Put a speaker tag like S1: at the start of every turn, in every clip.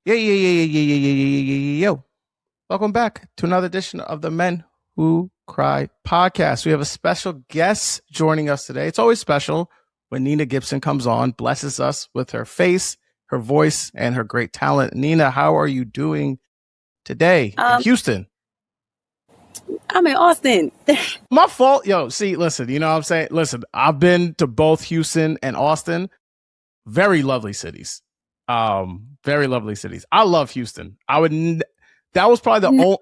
S1: Yo. Welcome back to another edition of the Men Who Cry podcast. We have a special guest joining us today. It's always special when Nina Gibson comes on, blesses us with her face, her voice, and her great talent. Nina, how are you doing today in Houston?
S2: I'm in Austin.
S1: My fault. Yo, see, listen, you know what I'm saying? Listen, I've been to both Houston and Austin. Very lovely cities. Very lovely cities. I love Houston. That was probably the only.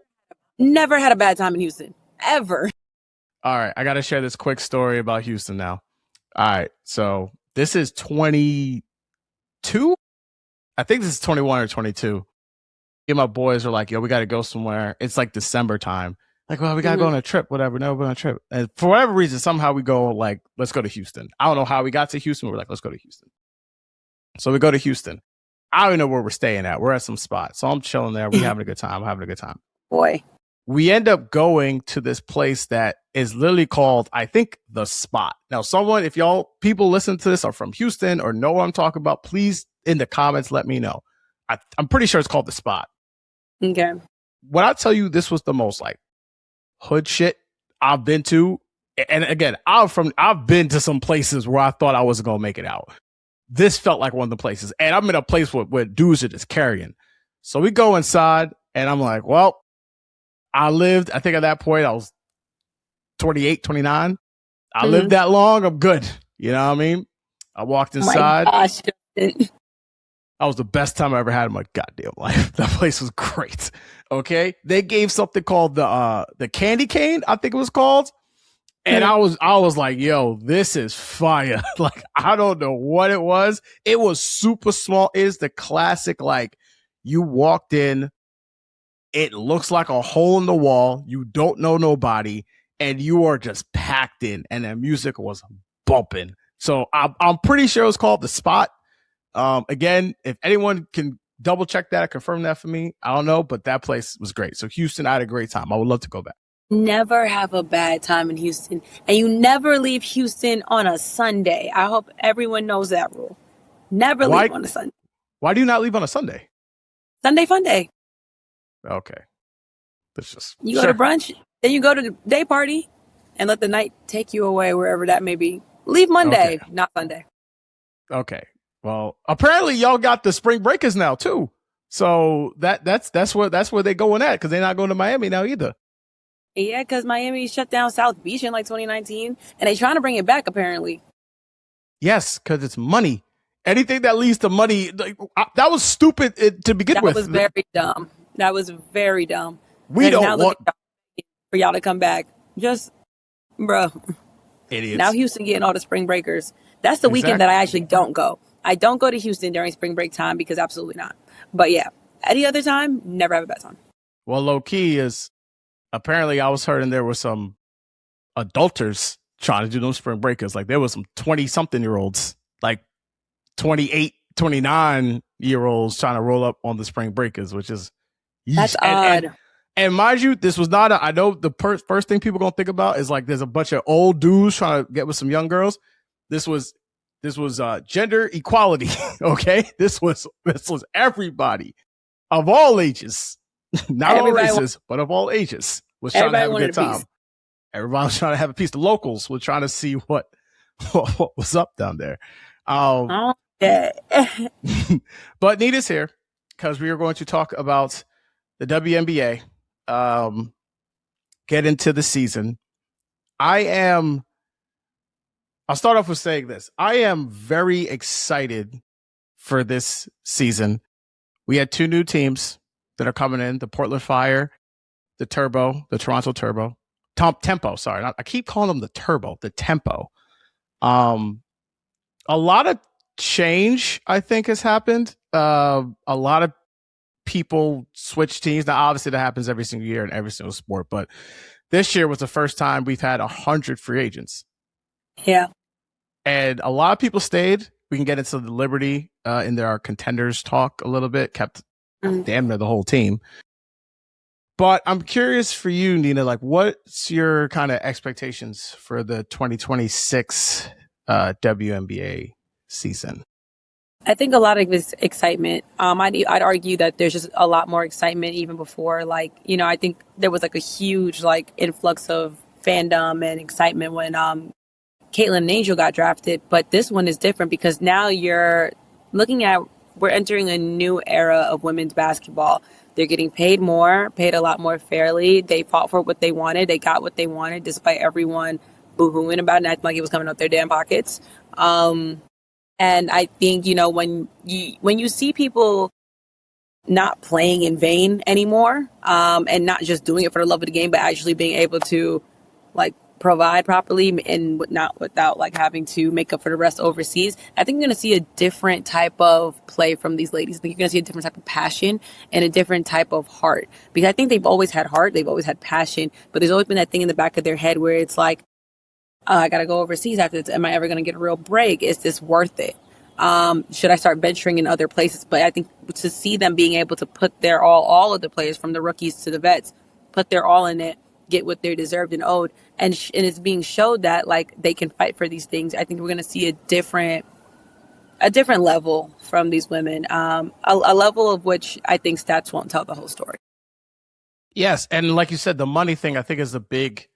S2: Never had a bad time in Houston, ever.
S1: All right, I got to share this quick story about Houston now. All right, so this is 22. I think this is 21 or 22. Me and my boys are like, yo, we got to go somewhere. It's like December time. Like, well, we got to go on a trip, whatever. No, we're on a trip. And for whatever reason, somehow we go like, let's go to Houston. I don't know how we got to Houston. We're like, let's go to Houston. So we go to Houston. I don't even know where we're staying at. We're at some spot. So I'm chilling there. We're having a good time.
S2: Boy.
S1: We end up going to this place that is literally called, I think, The Spot. Now, someone, if y'all people listen to this are from Houston or know what I'm talking about, please in the comments let me know. I'm pretty sure it's called The Spot.
S2: Okay.
S1: When I tell you this was the most like hood shit I've been to, and again, I've been to some places where I thought I wasn't gonna make it out. This felt like one of the places, and I'm in a place where dudes are just carrying. So we go inside, and I'm like, well, I think at that point I was 28, 29. I lived that long. I'm good. You know what I mean? I walked inside.
S2: Oh my gosh.
S1: That was the best time I ever had in my goddamn life. That place was great. Okay. They gave something called the candy cane, I think it was called. And I was like, yo, this is fire. Like, I don't know what it was. It was super small. It is the classic, like, you walked in, it looks like a hole in the wall. You don't know nobody, and you are just packed in, and the music was bumping. So I'm pretty sure it was called The Spot. Again, if anyone can double check that or confirm that for me, I don't know, but that place was great. So Houston, I had a great time. I would love to go back.
S2: Never have a bad time in Houston. And you never leave Houston on a Sunday. I hope everyone knows that rule. Never leave on a Sunday.
S1: Why do you not leave on a Sunday?
S2: Sunday fun day.
S1: Okay. That's just
S2: you go to brunch, then you go to the day party and let the night take you away wherever that may be. Leave Monday, not Sunday.
S1: Okay. Well, apparently y'all got the spring breakers now too. So that's where they're going at, because they're not going to Miami now either.
S2: Yeah, because Miami shut down South Beach in like 2019, and they're trying to bring it back apparently.
S1: Yes, because it's money. Anything that leads to money, that was stupid to begin with.
S2: That was very dumb. That was very dumb.
S1: We don't want
S2: for y'all to come back. Just, bro.
S1: Idiots.
S2: Now Houston getting all the spring breakers. That's the weekend that I actually don't go. I don't go to Houston during spring break time because absolutely not. But yeah, any other time, never have a bad time.
S1: Well, low key is apparently I was hearing there were some adulters trying to do those spring breakers. Like there was some 20-something-year-olds, like 28, 29-year-olds trying to roll up on the spring breakers, which is
S2: that's odd.
S1: And mind you, this was not I know the first thing people gonna think about is like there's a bunch of old dudes trying to get with some young girls. This was gender equality. Okay. This was everybody of all ages, not all races, but of all ages was trying to have a good time. Everybody was trying to have a piece. The locals were trying to see what was up down there. But Nita's here because we are going to talk about the WNBA. Get into the season. I'll start off with saying this. I am very excited for this season. We had two new teams that are coming in, the Portland Fire, the Toronto Turbo. Tempo, sorry. I keep calling them the Turbo, the Tempo. A lot of change, I think, has happened. A lot of people switch teams. Now, obviously, that happens every single year in every single sport, but this year was the first time we've had 100 free agents.
S2: Yeah.
S1: And a lot of people stayed. We can get into the Liberty in our contenders talk a little bit, kept damn near the whole team. But I'm curious for you, Nina, like what's your kind of expectations for the 2026 WNBA season?
S2: I think a lot of it's excitement. I'd argue that there's just a lot more excitement even before, like, I think there was like a huge like influx of fandom and excitement when Caitlin and Angel got drafted. But this one is different because now you're looking at we're entering a new era of women's basketball. They're getting paid more, paid a lot more fairly. They fought for what they wanted. They got what they wanted, despite everyone boo-hooing about it and acting like it was coming out their damn pockets. And I think, when you see people not playing in vain anymore, and not just doing it for the love of the game, but actually being able to like provide properly and not without like having to make up for the rest overseas, I think you're going to see a different type of play from these ladies. I think you're going to see a different type of passion and a different type of heart, because I think they've always had heart, they've always had passion, but there's always been that thing in the back of their head where it's like, oh, I got to go overseas after this. Am I ever going to get a real break? Is this worth it? Should I start venturing in other places? But I think to see them being able to put their all of the players from the rookies to the vets, put their all in it, get what they're deserved and owed, and it's being showed that like they can fight for these things. I think we're going to see a different level from these women, a level of which I think stats won't tell the whole story.
S1: Yes, and like you said, the money thing I think is a big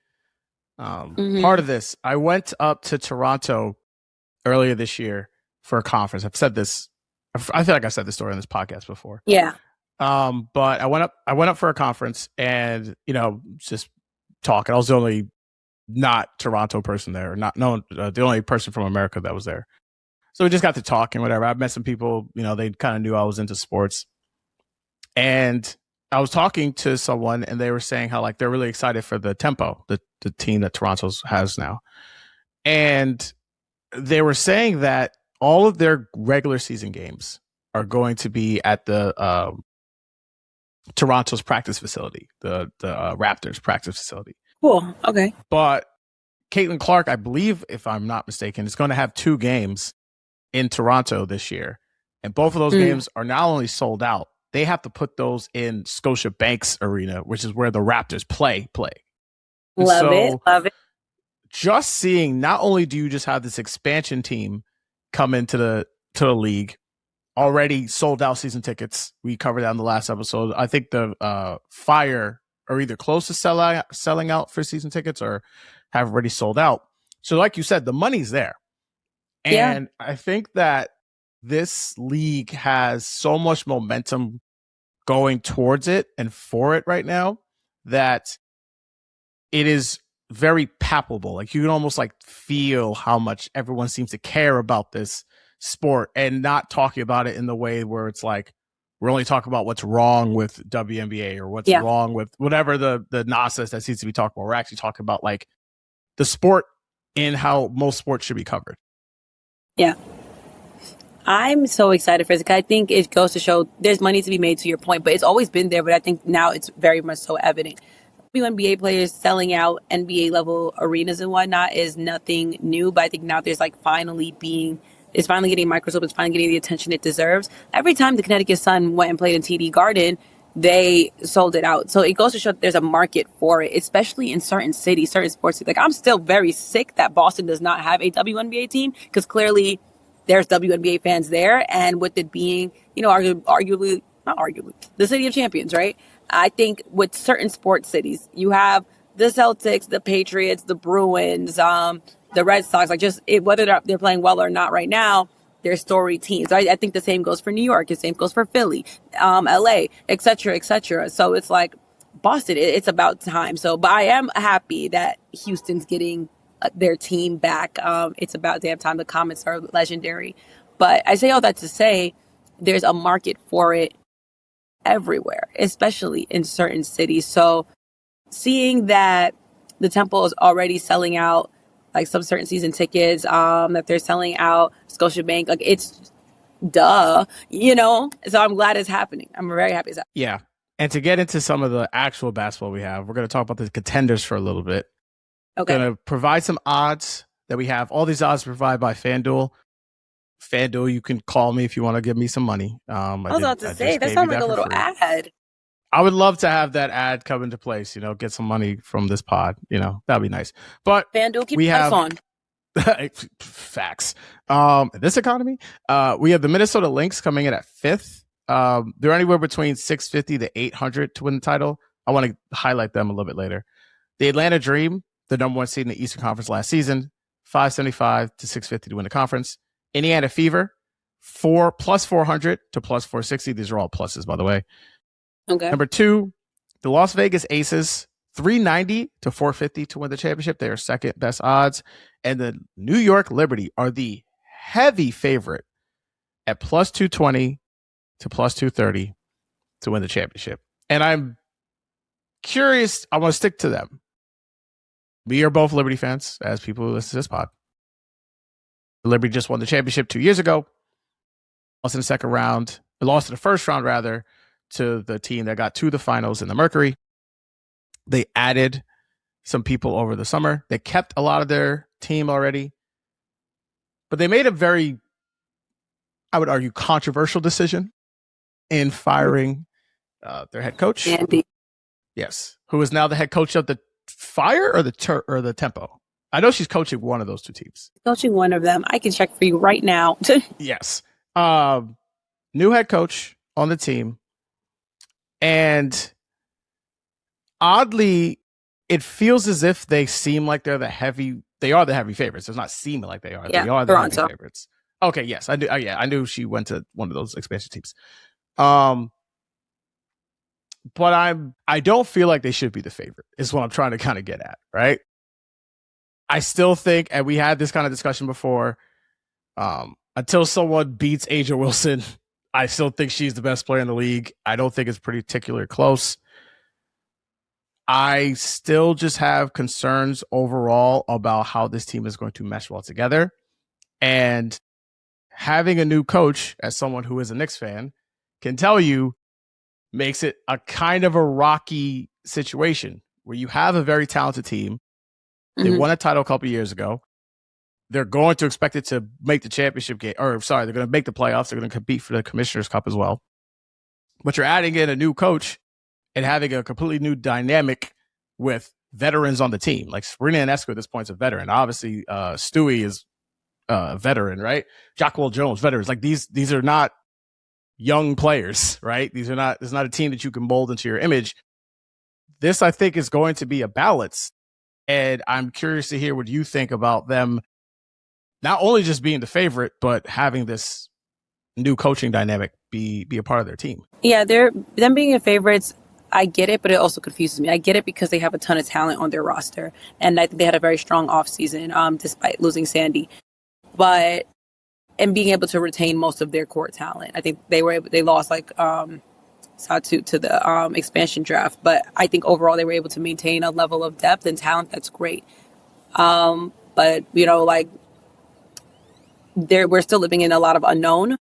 S1: part of this. I went up to Toronto earlier this year for a conference. I've said this. I feel like I said this story on this podcast before.
S2: Yeah.
S1: But I went up for a conference and, just talking. I was the only not Toronto person there, the only person from America that was there. So we just got to talking, whatever. I met some people, they kind of knew I was into sports. And I was talking to someone and they were saying how like they're really excited for the Tempo, the team that Toronto has now. And they were saying that all of their regular season games are going to be at the Toronto's practice facility, the Raptors practice facility.
S2: Cool. Okay.
S1: But Caitlin Clark, I believe, if I'm not mistaken, is going to have 2 games in Toronto this year. And both of those games are not only sold out, they have to put those in Scotiabank's arena, which is where the Raptors play.
S2: Love it.
S1: Just seeing, not only do you just have this expansion team come into the league, already sold out season tickets. We covered that in the last episode. I think the Fire are either close to selling out for season tickets or have already sold out. So like you said, the money's there. And I think that this league has so much momentum going towards it and for it right now that it is very palpable. Like you can almost like feel how much everyone seems to care about this sport and not talking about it in the way where it's like we're only talking about what's wrong with WNBA or what's wrong with whatever the nonsense that seems to be talking about. We're actually talking about like the sport and how most sports should be covered. Yeah.
S2: I'm so excited for this. I think it goes to show there's money to be made, to your point, but it's always been there. But I think now it's very much so evident. WNBA players selling out NBA level arenas and whatnot is nothing new. But I think now there's like it's finally getting a microscope. It's finally getting the attention it deserves. Every time the Connecticut Sun went and played in TD Garden, they sold it out. So it goes to show that there's a market for it, especially in certain cities, certain sports cities. Like I'm still very sick that Boston does not have a WNBA team because clearly there's WNBA fans there. And with it being, arguably, not arguably, the city of champions, right? I think with certain sports cities, you have the Celtics, the Patriots, the Bruins, the Red Sox, like just whether they're playing well or not right now, they're storied teams. I think the same goes for New York. The same goes for Philly, LA, et cetera, et cetera. So it's like Boston, it's about time. So, but I am happy that Houston's getting their team back. It's about damn time. The comments are legendary. But I say all that to say there's a market for it everywhere, especially in certain cities. So seeing that the Temple is already selling out like some certain season tickets, that they're selling out Scotiabank, like it's duh, So I'm glad it's happening. I'm very happy it's happening.
S1: Yeah. And to get into some of the actual basketball we have, we're going to talk about the contenders for a little bit.
S2: Okay.
S1: Going to provide some odds that we have. All these odds provided by FanDuel. FanDuel, you can call me if you want to give me some money.
S2: I was about to say, that sounds like a little ad.
S1: I would love to have that ad come into place, get some money from this pod, that'd be nice. But
S2: FanDuel, keep the lights on.
S1: Facts. This economy, we have the Minnesota Lynx coming in at 5th. They're anywhere between 650 to 800 to win the title. I want to highlight them a little bit later. The Atlanta Dream, the number 1 seed in the Eastern Conference last season, 575 to 650 to win the conference. Indiana Fever, plus 400 to plus 460. These are all pluses, by the way.
S2: Okay.
S1: Number 2, the Las Vegas Aces, 390 to 450 to win the championship. They are second best odds. And the New York Liberty are the heavy favorite at plus 220 to plus 230 to win the championship. And I'm curious. I want to stick to them. We are both Liberty fans, as people who listen to this pod. The Liberty just won the championship 2 years ago. Lost in the second round. Lost in the first round, rather, to the team that got to the finals in the Mercury. They added some people over the summer. They kept a lot of their team already. But they made a very, I would argue, controversial decision in firing their head coach.
S2: Andy.
S1: Yes. Who is now the head coach of the Fire or the Tempo? I know she's coaching one of those two teams.
S2: Coaching one of them. I can check for you right now.
S1: Yes. New head coach on the team. And oddly, it feels as if they seem like they are the heavy favorites. It's not seeming like they are.
S2: Yeah,
S1: they are the
S2: Toronto.
S1: heavy favorites. Okay, yes. I knew she went to one of those expansion teams. But I don't feel like they should be the favorite, is what I'm trying to kind of get at, right? I still think, and we had this kind of discussion before, until someone beats Asia Wilson, I still think she's the best player in the league. I don't think it's particularly close. I still just have concerns overall about how this team is going to mesh well together. And having a new coach, as someone who is a Knicks fan, can tell you, makes it a kind of a rocky situation where you have a very talented team. They won a title a couple years ago. They're going to expect it to make the championship game, they're going to make the playoffs. They're going to compete for the Commissioner's Cup as well. But you're adding in a new coach and having a completely new dynamic with veterans on the team. Like Serena Ionescu at this point is a veteran. Obviously, Stewie is a veteran, right? Jacquel Jones, veterans. Like these are not young players, right? It's not a team that you can mold into your image. This, I think, is going to be a balance. And I'm curious to hear what you think about them not only just being the favorite, but having this new coaching dynamic be a part of their team.
S2: Yeah, them being favorites, I get it, but it also confuses me. I get it because they have a ton of talent on their roster. And I think they had a very strong offseason, despite losing Sandy. And being able to retain most of their core talent. I think they lost Satu to the expansion draft, but I think overall they were able to maintain a level of depth and talent that's great. But we're still living in a lot of unknown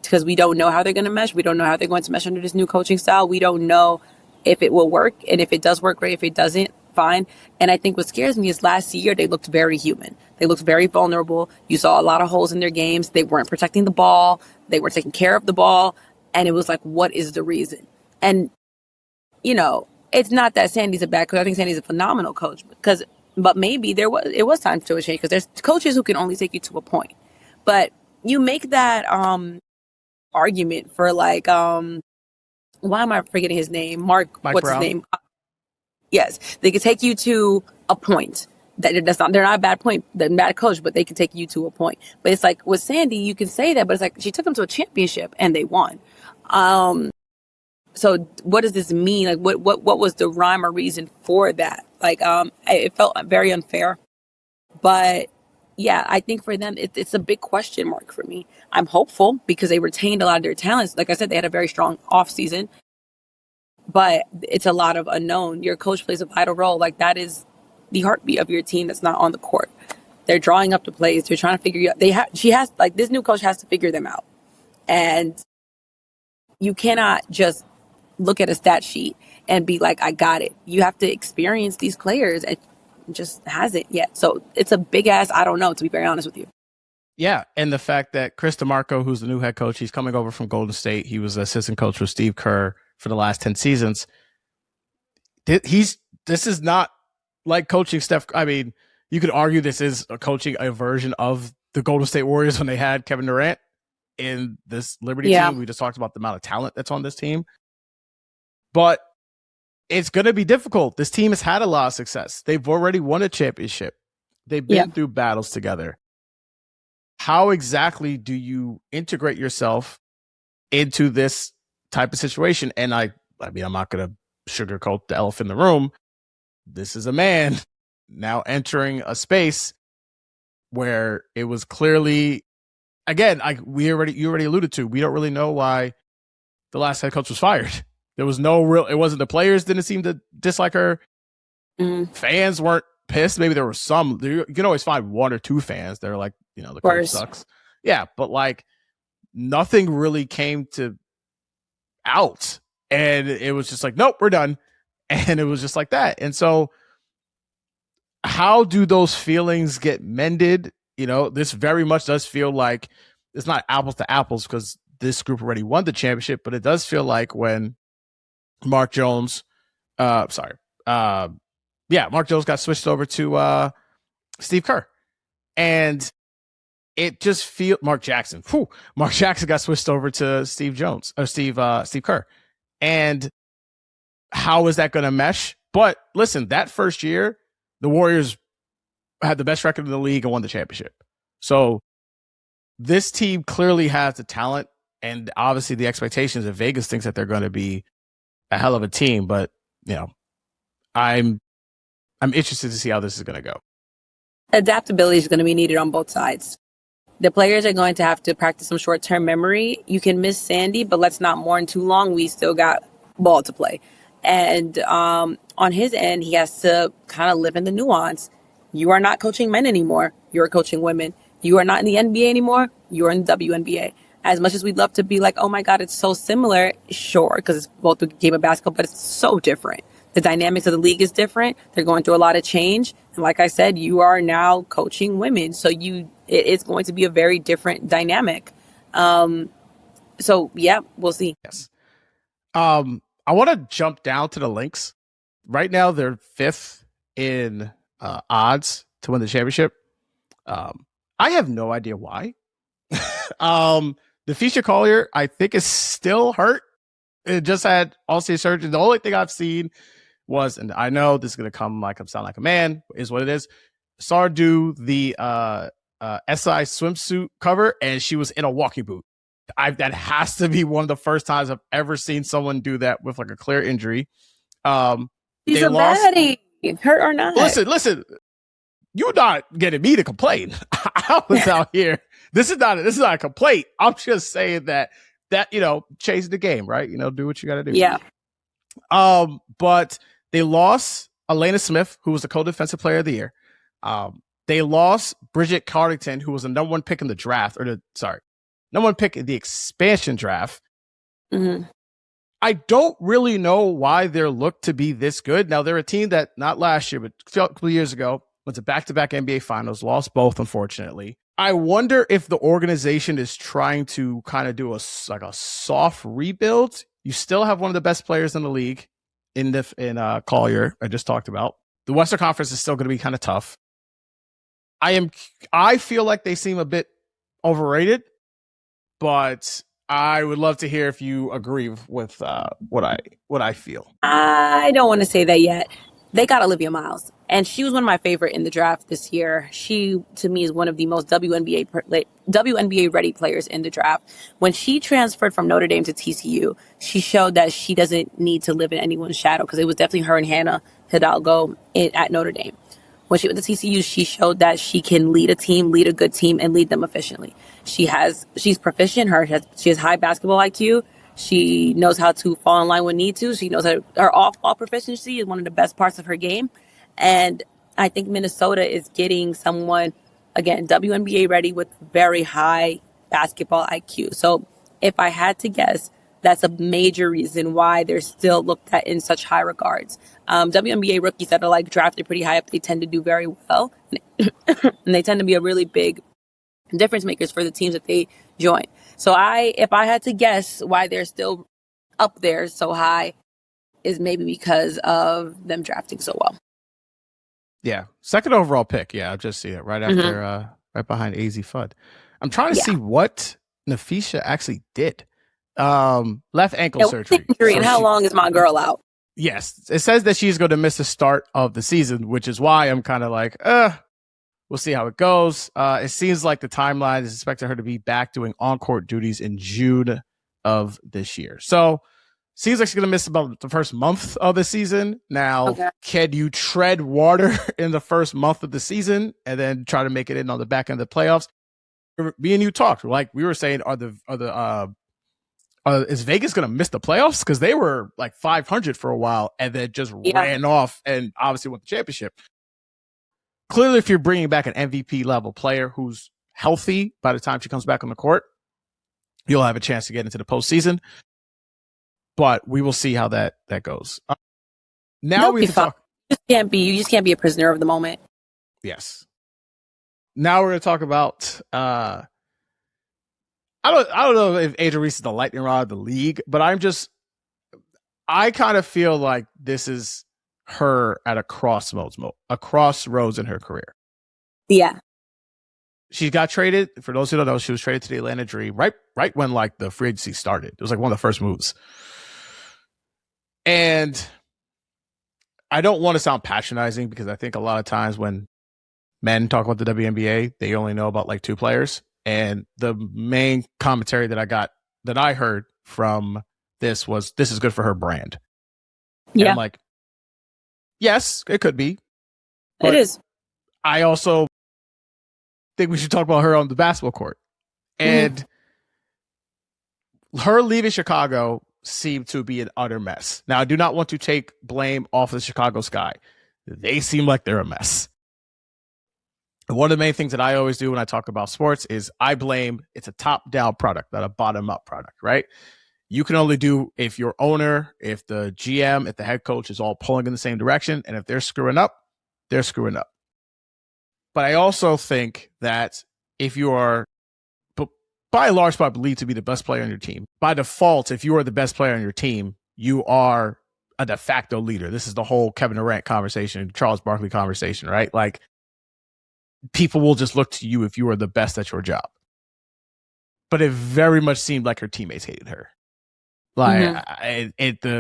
S2: because we don't know how they're going to mesh. We don't know how they're going to mesh under this new coaching style. We don't know if it will work, and if it does work, great. If it doesn't, fine. And I think what scares me is last year they looked very human. They looked very vulnerable. You saw a lot of holes in their games. They weren't protecting the ball. They weren't taking care of the ball. And it was like, what is the reason? And, it's not that Sandy's a bad coach. I think Sandy's a phenomenal coach. But maybe it was time to a change because there's coaches who can only take you to a point. But you make that argument for why am I forgetting his name? Mike what's Brown. His name? Yes, they could take you to a point. They're not a bad coach, but they can take you to a point. But it's like with Sandy, you can say that, but it's like she took them to a championship and they won. So what does this mean? Like what was the rhyme or reason for that? It felt very unfair. But yeah, I think for them, it's a big question mark for me. I'm hopeful because they retained a lot of their talents. Like I said, they had a very strong off season. But it's a lot of unknown. Your coach plays a vital role. Like that is the heartbeat of your team that's not on the court. They're drawing up the plays. They're trying to figure you out. This new coach has to figure them out. And you cannot just look at a stat sheet and be like, I got it. You have to experience these players. It just hasn't yet. So it's a big ass, I don't know, to be very honest with you.
S1: Yeah, and the fact that Chris DeMarco, who's the new head coach, he's coming over from Golden State. He was assistant coach with Steve Kerr for the last 10 seasons. This is not like coaching Steph. I mean, You could argue this is a version of the Golden State Warriors when they had Kevin Durant in this Liberty team. We just talked about the amount of talent that's on this team. But it's going to be difficult. This team has had a lot of success. They've already won a championship. They've been through battles together. How exactly do you integrate yourself into this type of situation? And I mean, I'm not going to sugarcoat the elephant in the room. This is a man now entering a space where it was clearly, again, you already alluded to, we don't really know why the last head coach was fired. There was no real, it wasn't the players didn't seem to dislike her. Fans weren't pissed. Maybe there were some, you can always find one or two fans. They're like, the coach sucks. Yeah. But like nothing really came to out, and it was just like, nope, we're done. And it was just like that. And so how do those feelings get mended? This very much does feel like it's not apples to apples because this group already won the championship, but it does feel like when Mark Jones got switched over to Steve Kerr. And it just feels Mark Jackson got switched over to Steve Kerr. And how is that going to mesh? But listen, that first year, the Warriors had the best record in the league and won the championship. So this team clearly has the talent, and obviously the expectations of Vegas thinks that they're going to be a hell of a team. But I'm interested to see how this is going to go.
S2: Adaptability is going to be needed on both sides. The players are going to have to practice some short-term memory. You can miss Sandy, but let's not mourn too long. We still got ball to play. And on his end, he has to kind of live in the nuance. You are not coaching men anymore. You're coaching women. You are not in the NBA anymore. You're in the WNBA. As much as we'd love to be like, oh my God, it's so similar. Sure, because it's both a game of basketball, but it's so different. The dynamics of the league is different. They're going through a lot of change. And like I said, you are now coaching women. So it's going to be a very different dynamic. So yeah, we'll see.
S1: Yes. I want to jump down to the Lynx. Right now, they're 5th in odds to win the championship. I have no idea why. The Fisher Collier, I think, is still hurt. It just had all-state surgery. The only thing I've seen was, and I know this is going to sound like a man, is what it is. Saw her do the SI swimsuit cover, and she was in a walking boot. That has to be one of the first times I've ever seen someone do that with like a clear injury.
S2: She's a baddie, hurt or not.
S1: Listen. You're not getting me to complain. I was out here. This is not a complaint. I'm just saying that change the game, right? Do what you got to do.
S2: Yeah.
S1: But they lost Elena Smith, who was the co-defensive player of the year. They lost Bridget Cardington, who was the number one pick in the draft, number one pick in the expansion draft.
S2: Mm-hmm.
S1: I don't really know why they're looked to be this good. Now, they're a team that, not last year, but a couple of years ago, went to back-to-back NBA finals, lost both, unfortunately. I wonder if the organization is trying to kind of do a soft rebuild. You still have one of the best players in the league in Collier, I just talked about. The Western Conference is still going to be kind of tough. I feel like they seem a bit overrated, but I would love to hear if you agree with what I feel.
S2: I don't want to say that yet. They got Olivia Miles, and she was one of my favorite in the draft this year. She, to me, is one of the most WNBA ready players in the draft. When she transferred from Notre Dame to TCU, she showed that she doesn't need to live in anyone's shadow, because it was definitely her and Hannah Hidalgo at Notre Dame. When she went to TCU, she showed that she can lead a team, lead a good team, and lead them efficiently. She's proficient. She has high basketball IQ. She knows how to fall in line when need to. She knows that her off-ball proficiency is one of the best parts of her game. And I think Minnesota is getting someone, again, WNBA ready with very high basketball IQ. So if I had to guess, that's a major reason why they're still looked at in such high regards. WNBA rookies that are drafted pretty high up, they tend to do very well. And they tend to be a really big difference makers for the teams that they join. So if I had to guess why they're still up there so high, is maybe because of them drafting so well.
S1: Yeah, second overall pick. Yeah, I just see it right
S2: Hmm.
S1: after, right behind AZ Fudd. I'm trying to
S2: Yeah.
S1: see what Nafisha actually did. Left ankle
S2: Yeah, what's the
S1: surgery.
S2: injury
S1: So
S2: and how
S1: she,
S2: long is my girl out?
S1: yes, it says that she's going to miss the start of the season, which is why I'm kind of like, we'll see how it goes. It seems like the timeline is expecting her to be back doing on-court duties in June of this year. So seems like she's going to miss about the first month of the season. Now,
S2: Okay.
S1: can you tread water in the first month of the season and then try to make it in on the back end of the playoffs? Me and you talked, like we were saying, is Vegas going to miss the playoffs? Because they were like 500 for a while and then just
S2: Yeah.
S1: ran off and obviously won the championship. Clearly, if you're bringing back an MVP level player who's healthy by the time she comes back on the court, you'll have a chance to get into the postseason. But we will see how that goes. Now
S2: They'll
S1: we
S2: be
S1: have to
S2: fine.
S1: talk.
S2: You just can't be a prisoner of the moment.
S1: Yes. Now we're going to talk about. I don't know if Angel Reese is the lightning rod of the league, but I kind of feel like this is her at a crossroads in her career.
S2: Yeah.
S1: She got traded. For those who don't know, she was traded to the Atlanta Dream right when like the free agency started. It was like one of the first moves. And I don't want to sound patronizing because I think a lot of times when men talk about the WNBA, they only know about like two players. And the main commentary that I heard from this was, this is good for her brand. And I'm
S2: Yeah.
S1: like, yes, it could be.
S2: It
S1: But
S2: is.
S1: I also think we should talk about her on the basketball court. And her leaving Chicago seemed to be an utter mess. Now, I do not want to take blame off of the Chicago Sky. They seem like they're a mess. One of the main things that I always do when I talk about sports is I blame it's a top-down product, not a bottom-up product, right? You can only do if your owner, if the GM, if the head coach is all pulling in the same direction, and if they're screwing up, they're screwing up. But I also think that if you are, by and large, I believe to be the best player on your team, by default, if you are the best player on your team, you are a de facto leader. This is the whole Kevin Durant conversation, Charles Barkley conversation, right? Like, people will just look to you if you are the best at your job. But it very much seemed like her teammates hated her. Like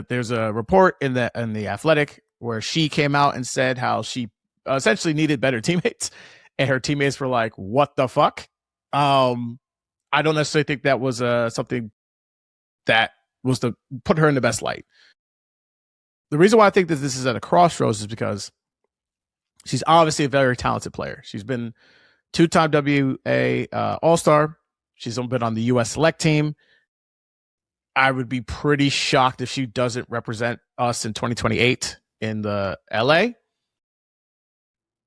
S1: there's a report in the Athletic where she came out and said how she essentially needed better teammates, and her teammates were like, "What the fuck?" I don't necessarily think that was something that was to put her in the best light. The reason why I think that this is at a crossroads is because she's obviously a very talented player. She's been two-time WA All-Star. She's been on the U.S. Select Team. I would be pretty shocked if she doesn't represent us in 2028 in the LA.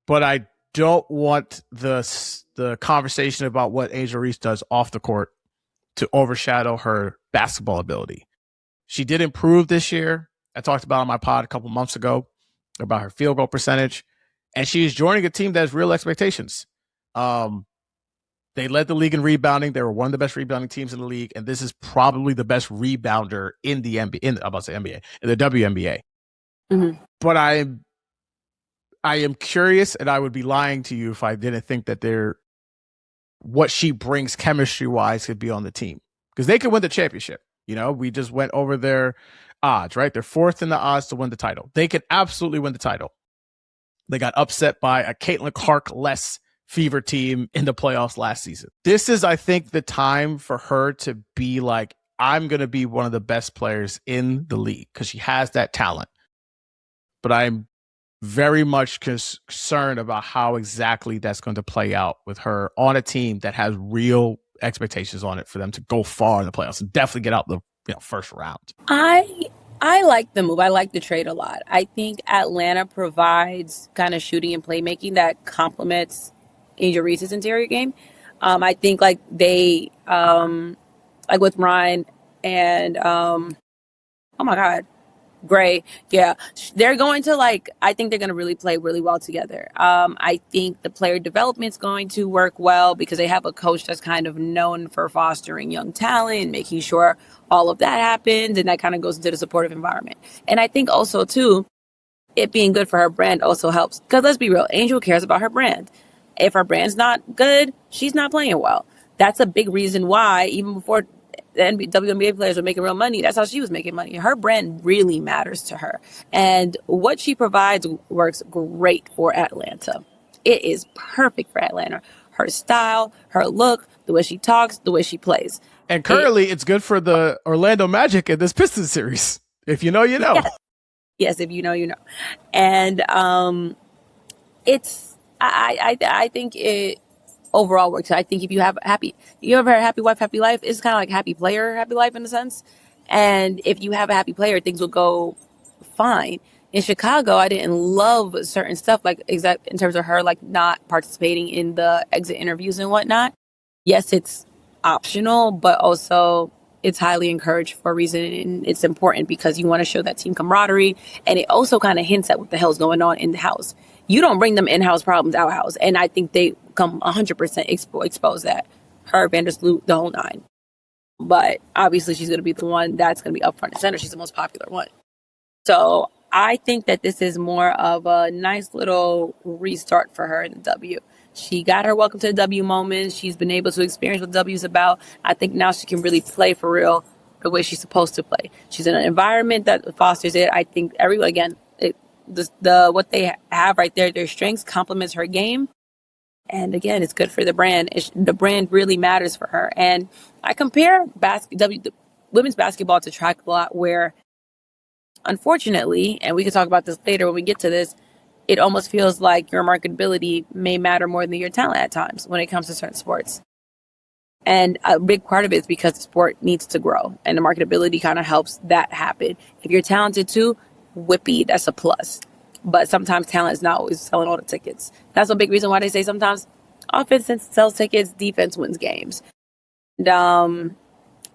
S1: But I don't want the conversation about what Angel Reese does off the court to overshadow her basketball ability. She did improve this year. I talked about on my pod a couple months ago about her field goal percentage, and she's joining a team that has real expectations. They led the league in rebounding. They were one of the best rebounding teams in the league, and this is probably the best rebounder in the NBA. I'm about to say NBA, in the WNBA. But I am curious, and I would be lying to you if I didn't think that what she brings chemistry wise could be on the team, because they could win the championship. You know, we just went over their odds, right? They're fourth in the odds to win the title. They could absolutely win the title. They got upset by a Caitlin Clark-less Fever team in the playoffs last season. This is, I think, the time for her to be like, I'm going to be one of the best players in the league, because she has that talent. But I'm very much concerned about how exactly that's going to play out with her on a team that has real expectations on it for them to go far in the playoffs and definitely get out the first round.
S2: I like the move. I like the trade a lot. I think Atlanta provides kind of shooting and playmaking that complements Angel Reese's interior game. I think like they like with Ryan and oh my God, Gray. Yeah, they're going to I think they're going to really play really well together. I think the player development's going to work well because they have a coach that's kind of known for fostering young talent, making sure all of that happens, and that kind of goes into the supportive environment. And I think also too, it being good for her brand also helps. Because let's be real, Angel cares about her brand. If her brand's not good, she's not playing well. That's a big reason why, even before the WNBA players were making real money, that's how she was making money. Her brand really matters to her. And what she provides works great for Atlanta. It is perfect for Atlanta. Her style, her look, the way she talks, the way she plays.
S1: And currently, it's good for the Orlando Magic in this Pistons series. If you know, you know.
S2: Yes, if you know, you know. And I think it overall works. I think if you have you ever had a happy wife, happy life, it's kind of like happy player, happy life in a sense. And if you have a happy player, things will go fine. In Chicago, I didn't love certain stuff, like exact in terms of her like not participating in the exit interviews and whatnot. Yes, it's optional, but also it's highly encouraged for a reason, and it's important because you want to show that team camaraderie, and it also kind of hints at what the hell's going on in the house. You don't bring them in-house problems out-house, and I think they come 100% expose that. Her, Vandersloot, the whole nine. But obviously she's going to be the one that's going to be up front and center. She's the most popular one. So I think that this is more of a nice little restart for her in the W. She got her welcome to the W moment. She's been able to experience what W is about. I think now she can really play for real the way she's supposed to play. She's in an environment that fosters it. I think everyone, again, what they have right there, their strengths complements her game. And again, it's good for the brand. The brand really matters for her. And I compare women's basketball to track a lot, where unfortunately, and we can talk about this later when we get to this, it almost feels like your marketability may matter more than your talent at times when it comes to certain sports. And a big part of it is because the sport needs to grow, and the marketability kind of helps that happen. If you're talented too, whippy, that's a plus. But sometimes talent is not always selling all the tickets. That's a big reason why they say sometimes offense sells tickets, defense wins games. And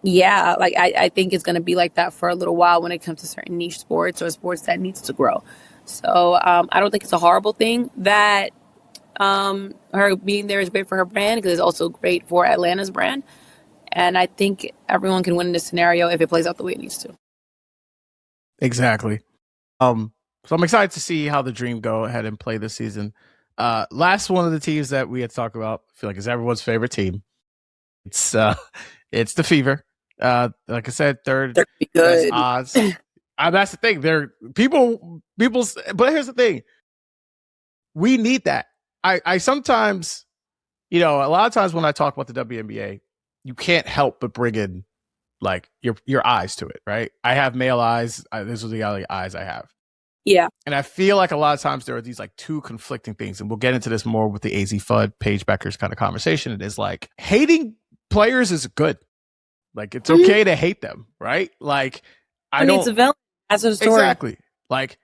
S2: yeah, like I think it's going to be like that for a little while when it comes to certain niche sports or sports that needs to grow. So I don't think it's a horrible thing that her being there is great for her brand, because it's also great for Atlanta's brand. And I think everyone can win in this scenario if it plays out the way it needs to.
S1: Exactly. So I'm excited to see how the Dream go ahead and play this season. Last one of the teams that we had to talk about, I feel like is everyone's favorite team. It's the Fever. Like I said, third best odds. That's the thing. They're people. But here's the thing. We need that. I sometimes, a lot of times when I talk about the WNBA, you can't help but bring in like your eyes to it, right? I have male eyes. This is the other eyes I have.
S2: Yeah.
S1: And I feel like a lot of times there are these like two conflicting things, and we'll get into this more with the AZ Fudd, Paige Becker's kind of conversation. It is like hating players is good. Like it's okay to hate them, right? Like
S2: it's a villain. That's a story.
S1: Exactly. Like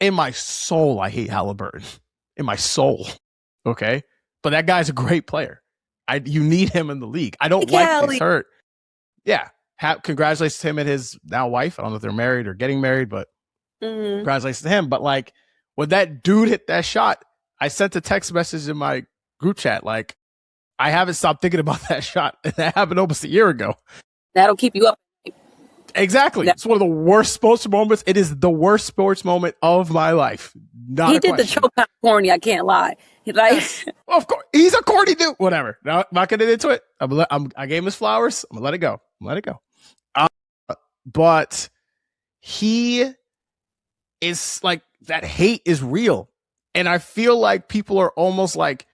S1: in my soul, I hate Halliburton. In my soul, okay? But that guy's a great player. You need him in the league. I don't like that he's hurt. Yeah. Congratulations to him and his now wife. I don't know if they're married or getting married, but congratulations to him. But like when that dude hit that shot, I sent a text message in my group chat like, I haven't stopped thinking about that shot. And that happened almost a year ago.
S2: That'll keep you up.
S1: Exactly. It's one of the worst sports moments. It is the worst sports moment of my life. He
S2: did the choke kind of corny. I can't lie.
S1: Yes. Well, of course, he's a corny dude. Whatever. Now, I'm not going to get into it. I gave him his flowers. I'm going to let it go. But he is like, that hate is real. And I feel like people are almost like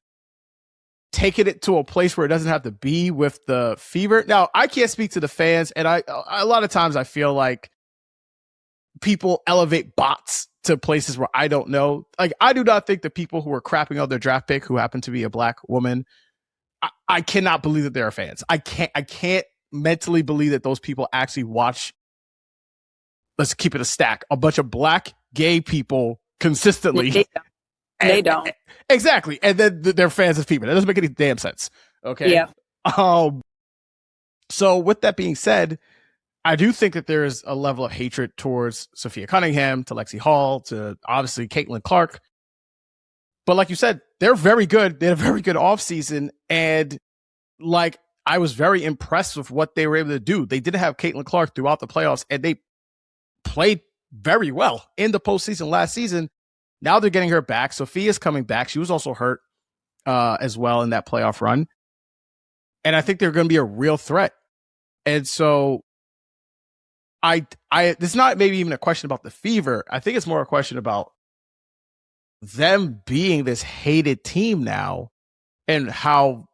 S1: taking it to a place where it doesn't have to be with the Fever. Now, I can't speak to the fans, and a lot of times I feel like people elevate bots to places where I don't know. Like, I do not think the people who are crapping on their draft pick who happen to be a black woman, I cannot believe that they are fans. I can't mentally believe that those people actually watch, let's keep it a stack, a bunch of black gay people consistently.
S2: They don't.
S1: Exactly. And then they're fans of Fever. That doesn't make any damn sense. Okay.
S2: Yeah.
S1: So with that being said, I do think that there is a level of hatred towards Sophia Cunningham, to Lexi Hall, to obviously Caitlin Clark. But like you said, they're very good. They had a very good offseason. And like, I was very impressed with what they were able to do. They didn't have Caitlin Clark throughout the playoffs, and they played very well in the postseason last season. Now they're getting her back. Sophia's coming back. She was also hurt as well in that playoff run. And I think they're going to be a real threat. And so this is not maybe even a question about the Fever. I think it's more a question about them being this hated team now and how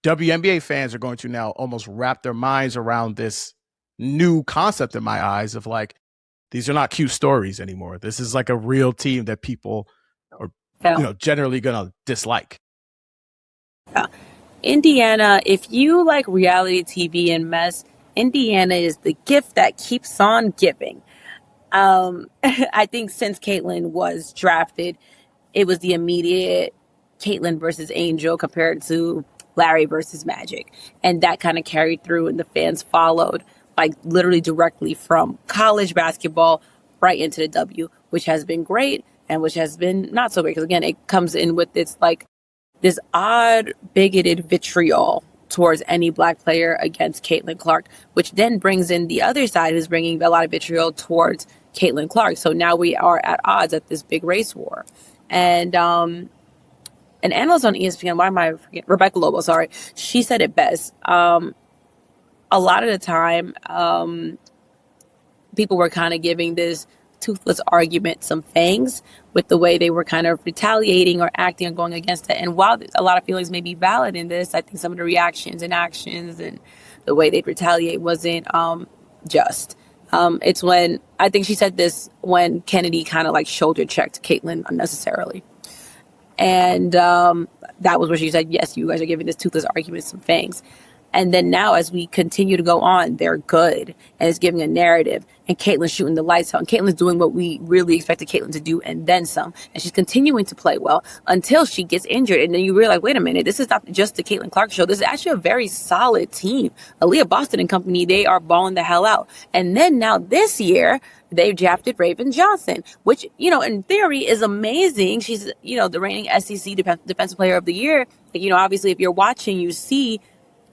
S1: WNBA fans are going to now almost wrap their minds around this new concept in my eyes of like, these are not cute stories anymore. This is like a real team that people are, generally going to dislike.
S2: Yeah. Indiana, if you like reality TV and mess, Indiana is the gift that keeps on giving. I think since Caitlyn was drafted, it was the immediate Caitlyn versus Angel compared to Larry versus Magic. And that kind of carried through, and the fans followed, like literally directly from college basketball right into the W, which has been great and which has been not so great. Because again, it comes in with this odd, bigoted vitriol towards any black player against Caitlin Clark, which then brings in the other side, is bringing a lot of vitriol towards Caitlin Clark. So now we are at odds at this big race war. And an analyst on ESPN, why am I forgetting? Rebecca Lobo, sorry. She said it best. A lot of the time, people were kind of giving this toothless argument some fangs with the way they were kind of retaliating or acting or going against it. And while a lot of feelings may be valid in this, I think some of the reactions and actions and the way they'd retaliate wasn't just. It's when, I think she said this when Kennedy kind of like shoulder checked Caitlyn unnecessarily. And that was where she said, yes, you guys are giving this toothless argument some fangs. And then now, as we continue to go on, they're good. And it's giving a narrative. And Caitlyn's shooting the lights out. And Caitlyn's doing what we really expected Caitlyn to do, and then some. And she's continuing to play well until she gets injured. And then you realize, wait a minute, this is not just the Caitlyn Clark show. This is actually a very solid team. Aaliyah Boston and company, they are balling the hell out. And then now this year, they've drafted Raven Johnson, which, in theory is amazing. She's, the reigning SEC Defensive Player of the Year. Obviously, if you're watching, you see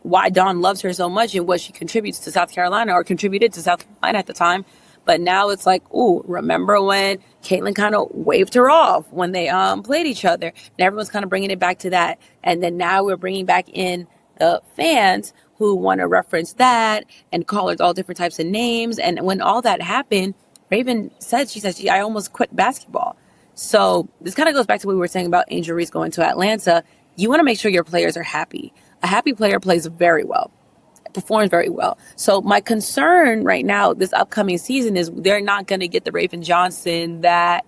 S2: why Dawn loves her so much and what she contributes to South Carolina, or contributed to South Carolina at the time. But now it's like, ooh, remember when Caitlyn kind of waved her off when they played each other? And everyone's kind of bringing it back to that. And then now we're bringing back in the fans who want to reference that and call her all different types of names. And when all that happened, Raven said, I almost quit basketball. So this kind of goes back to what we were saying about Angel Reese going to Atlanta. You want to make sure your players are happy. A happy player plays very well, performs very well. So my concern right now, this upcoming season, is they're not going to get the Raven Johnson that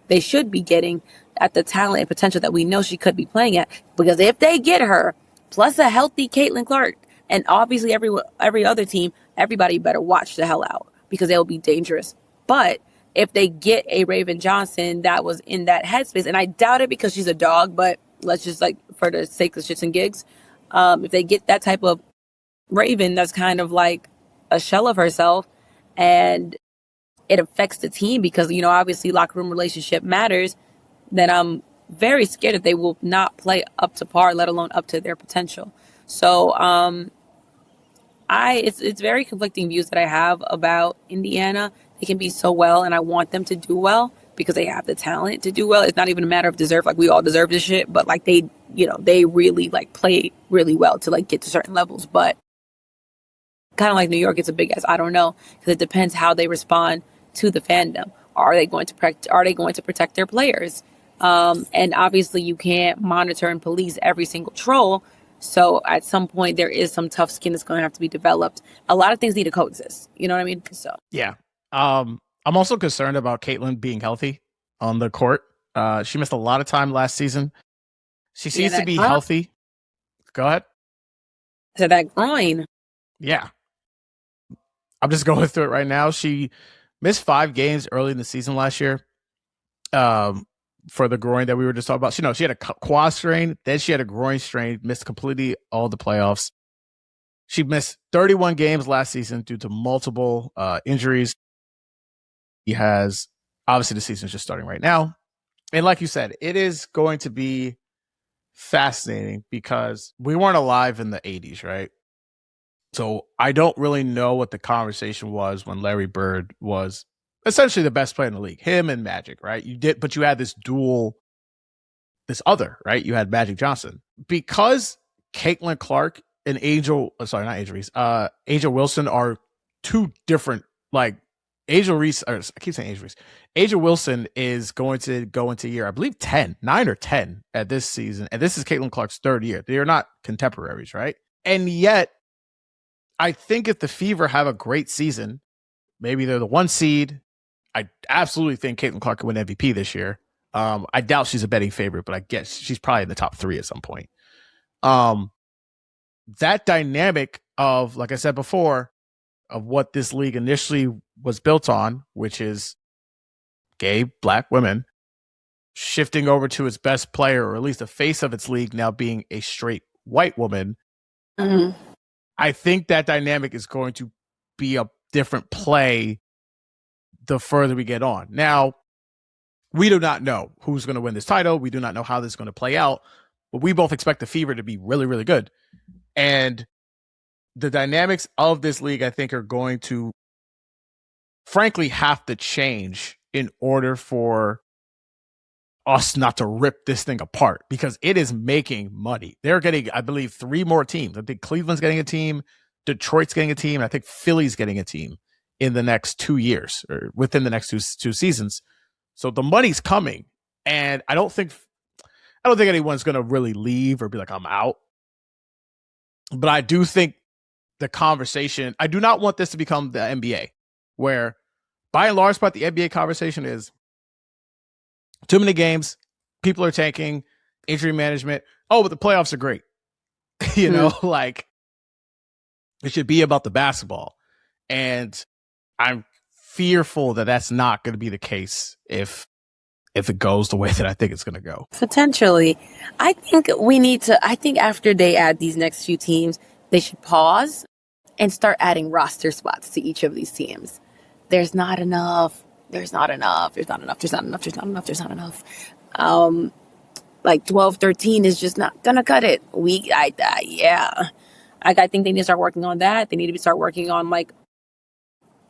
S2: they should be getting at the talent and potential that we know she could be playing at. Because if they get her, plus a healthy Caitlin Clark, and obviously every other team, everybody better watch the hell out, because they'll be dangerous. But if they get a Raven Johnson that was in that headspace, and I doubt it because she's a dog, but let's just, like, for the sake of shits and gigs, if they get that type of Raven that's kind of like a shell of herself, and it affects the team because, obviously locker room relationship matters, then I'm very scared that they will not play up to par, let alone up to their potential. So it's very conflicting views that I have about Indiana. They can be so well, and I want them to do well because they have the talent to do well. It's not even a matter of deserve. Like, we all deserve this shit, but like they really like play really well to like get to certain levels. But kind of like New York, it's a big ass. I don't know, because it depends how they respond to the fandom. Are they going to protect their players? And obviously, you can't monitor and police every single troll. So at some point, there is some tough skin that's going to have to be developed. A lot of things need to coexist. You know what I mean? So
S1: yeah. I'm also concerned about Caitlyn being healthy on the court. She missed a lot of time last season. She seems to be healthy. Go ahead.
S2: So that groin.
S1: Yeah. I'm just going through it right now. She missed 5 games early in the season last year for the groin that we were just talking about. She had a quad strain, then she had a groin strain, missed completely all the playoffs. She missed 31 games last season due to multiple injuries. He has, obviously the season's just starting right now. And like you said, it is going to be fascinating because we weren't alive in the 80s, right? So I don't really know what the conversation was when Larry Bird was essentially the best player in the league, him and Magic, right? But you had this other, right? You had Magic Johnson. Because Caitlin Clark and Angel Reese, Angel Wilson are two different, like Angel Reese, or I keep saying Angel Reese. Angel Wilson is going to go into year, I believe 9 or 10 at this season. And this is Caitlin Clark's third year. They are not contemporaries, right? And yet, I think if the Fever have a great season, maybe they're the 1 seed. I absolutely think Caitlin Clark can win MVP this year. I doubt she's a betting favorite, but I guess she's probably in the top 3 at some point. That dynamic of, like I said before, of what this league initially was built on, which is gay Black women, shifting over to its best player, or at least the face of its league now being a straight white woman.
S2: Mm-hmm.
S1: I think that dynamic is going to be a different play the further we get on. Now, we do not know who's going to win this title. We do not know how this is going to play out, but we both expect the Fever to be really, really good. And the dynamics of this league, I think, are going to, frankly, have to change in order for us not to rip this thing apart, because it is making money. They're getting, I believe, 3 more teams. I think Cleveland's getting a team, Detroit's getting a team, and I think Philly's getting a team in the next 2 years, or within the next two seasons. So the money's coming, and I don't think anyone's going to really leave or be like, I'm out. But I do think the conversation, I do not want this to become the NBA, where by and large part the NBA conversation is too many games, people are tanking, injury management. Oh, but the playoffs are great. You know, like, it should be about the basketball. And I'm fearful that that's not going to be the case if it goes the way that I think it's going to go.
S2: Potentially. I think after they add these next few teams, they should pause and start adding roster spots to each of these teams. There's not enough. Like 12, 13 is just not going to cut it. I think they need to start working on that. They need to start working on like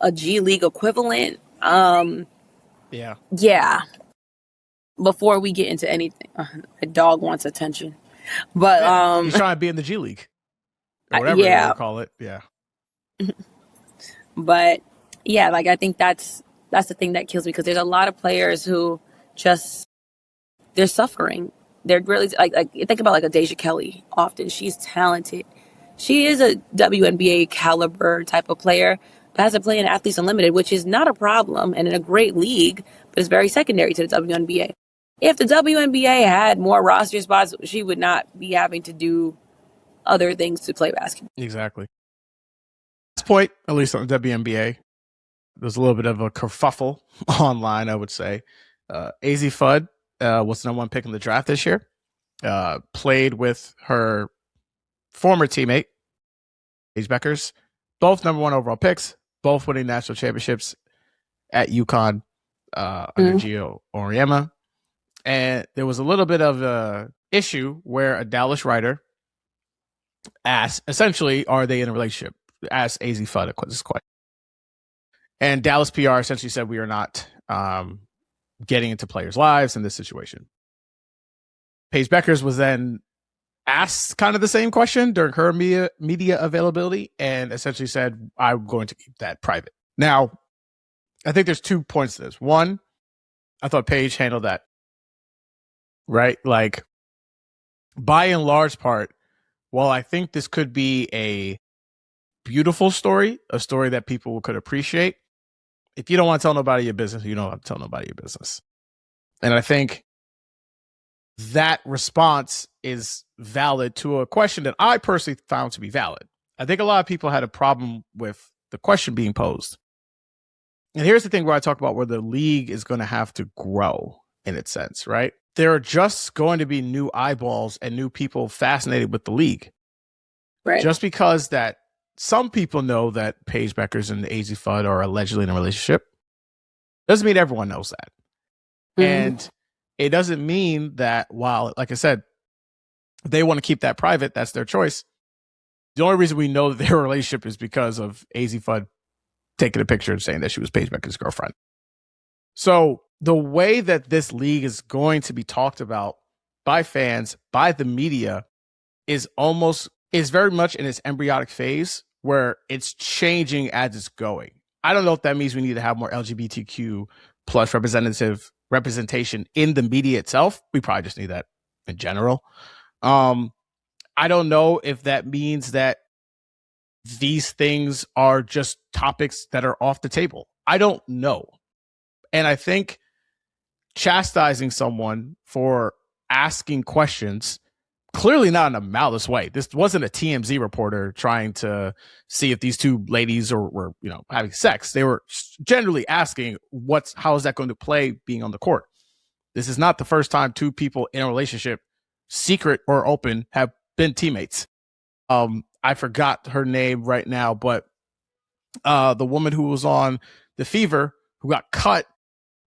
S2: a G League equivalent.
S1: Yeah.
S2: Before we get into anything, a dog wants attention, but
S1: he's trying to be in the G League or whatever you call it. Yeah.
S2: But yeah, like I think that's the thing that kills me, because there's a lot of players who just, they're suffering. They're really like think about like a Deja Kelly. Often she's talented. She is a WNBA caliber type of player, but has to play in Athletes Unlimited, which is not a problem and in a great league, but it's very secondary to the WNBA. If the WNBA had more roster spots, she would not be having to do other things to play basketball.
S1: Exactly. At this point, at least on the WNBA, there's a little bit of a kerfuffle online, I would say. AZ Fudd was the #1 pick in the draft this year. Played with her former teammate, Paige Beckers. Both #1 overall picks, both winning national championships at UConn under Gio Auriemma. And there was a little bit of a issue where a Dallas writer asked, essentially, are they in a relationship? Asked AZ Fudd this question. And Dallas PR essentially said, we are not getting into players' lives in this situation. Paige Beckers was then asked kind of the same question during her media availability, and essentially said, I'm going to keep that private. Now, I think there's 2 points to this. One, I thought Paige handled that right. Like, by and large part, while I think this could be a beautiful story, a story that people could appreciate, if you don't want to tell nobody your business, you don't have to tell nobody your business. And I think that response is valid to a question that I personally found to be valid. I think a lot of people had a problem with the question being posed. And here's the thing where I talk about where the league is going to have to grow in its sense, right? There are just going to be new eyeballs and new people fascinated with the league.
S2: Right.
S1: Just because that some people know that Paige Beckers and AZ Fudd are allegedly in a relationship doesn't mean everyone knows that. And it doesn't mean that, while, like I said, they want to keep that private, that's their choice. The only reason we know that their relationship is because of AZ Fudd taking a picture and saying that she was Paige Beckers' girlfriend. So the way that this league is going to be talked about by fans, by the media, is very much in its embryonic phase where it's changing as it's going. I don't know if that means we need to have more LGBTQ plus representation in the media itself. We probably just need that in general. I don't know if that means that these things are just topics that are off the table. I don't know. And I think chastising someone for asking questions, clearly not in a malice way. This wasn't a TMZ reporter trying to see if these two ladies were having sex. They were generally asking how is that going to play being on the court? This is not the first time two people in a relationship, secret or open, have been teammates. I forgot her name right now, but the woman who was on The Fever, who got cut,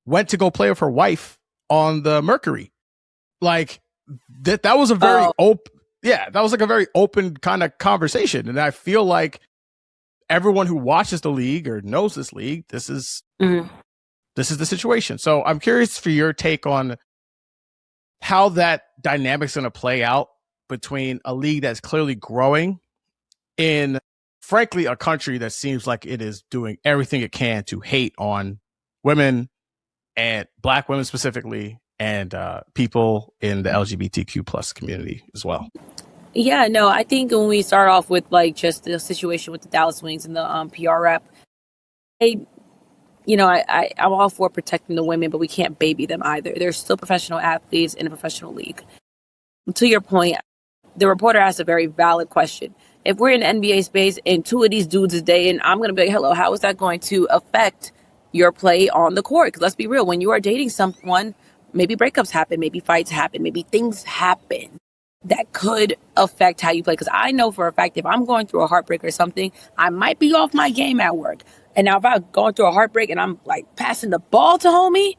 S1: went to go play with her wife on the Mercury. Like that was a very open, that was like a very open kind of conversation. And I feel like everyone who watches the league or knows this league, this is the situation. So I'm curious for your take on how that dynamic's going to play out between a league that's clearly growing in, frankly, a country that seems like it is doing everything it can to hate on women and Black women specifically, and people in the LGBTQ plus community as well.
S2: Yeah, no, I think when we start off with like just the situation with the Dallas Wings and the PR rep, I'm all for protecting the women, but we can't baby them either. They're still professional athletes in a professional league. To your point, the reporter asked a very valid question. If we're in the NBA space and two of these dudes is dating, I'm going to be like, hello, how is that going to affect your play on the court? Because let's be real, when you are dating someone, maybe breakups happen, maybe fights happen, maybe things happen that could affect how you play. Because I know for a fact, if I'm going through a heartbreak or something, I might be off my game at work. And now if I'm going through a heartbreak and I'm like passing the ball to homie,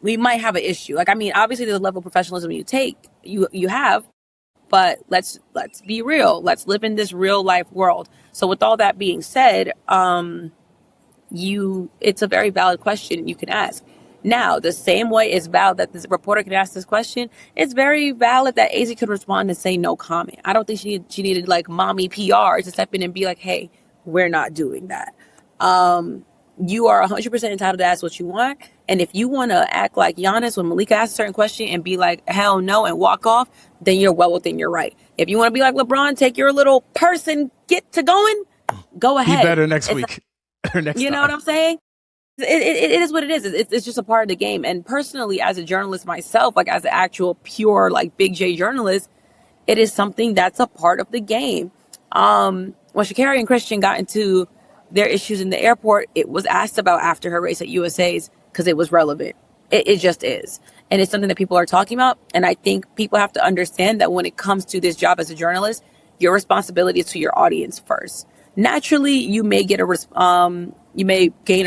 S2: we might have an issue. Like, I mean, obviously there's a level of professionalism you have, but let's be real. Let's live in this real life world. So with all that being said, it's a very valid question you can ask. Now, the same way it's valid that this reporter can ask this question, it's very valid that AZ could respond and say no comment. I don't think she needed like mommy PR to step in and be like, hey, we're not doing that. You are 100% entitled to ask what you want. And if you want to act like Giannis when Malika asks a certain question and be like, hell no, and walk off, then you're well within your right. If you want to be like LeBron, take your little purse and get to going, go ahead.
S1: Be better next week. Next
S2: you know
S1: time.
S2: what I'm saying? It is what it is. It's just a part of the game. And personally, as a journalist myself, like as an actual pure, like Big J journalist, it is something that's a part of the game. When Sha'Carri and Christian got into their issues in the airport, it was asked about after her race at USA's because it was relevant. It just is. And it's something that people are talking about. And I think people have to understand that when it comes to this job as a journalist, your responsibility is to your audience first. Naturally, you may gain a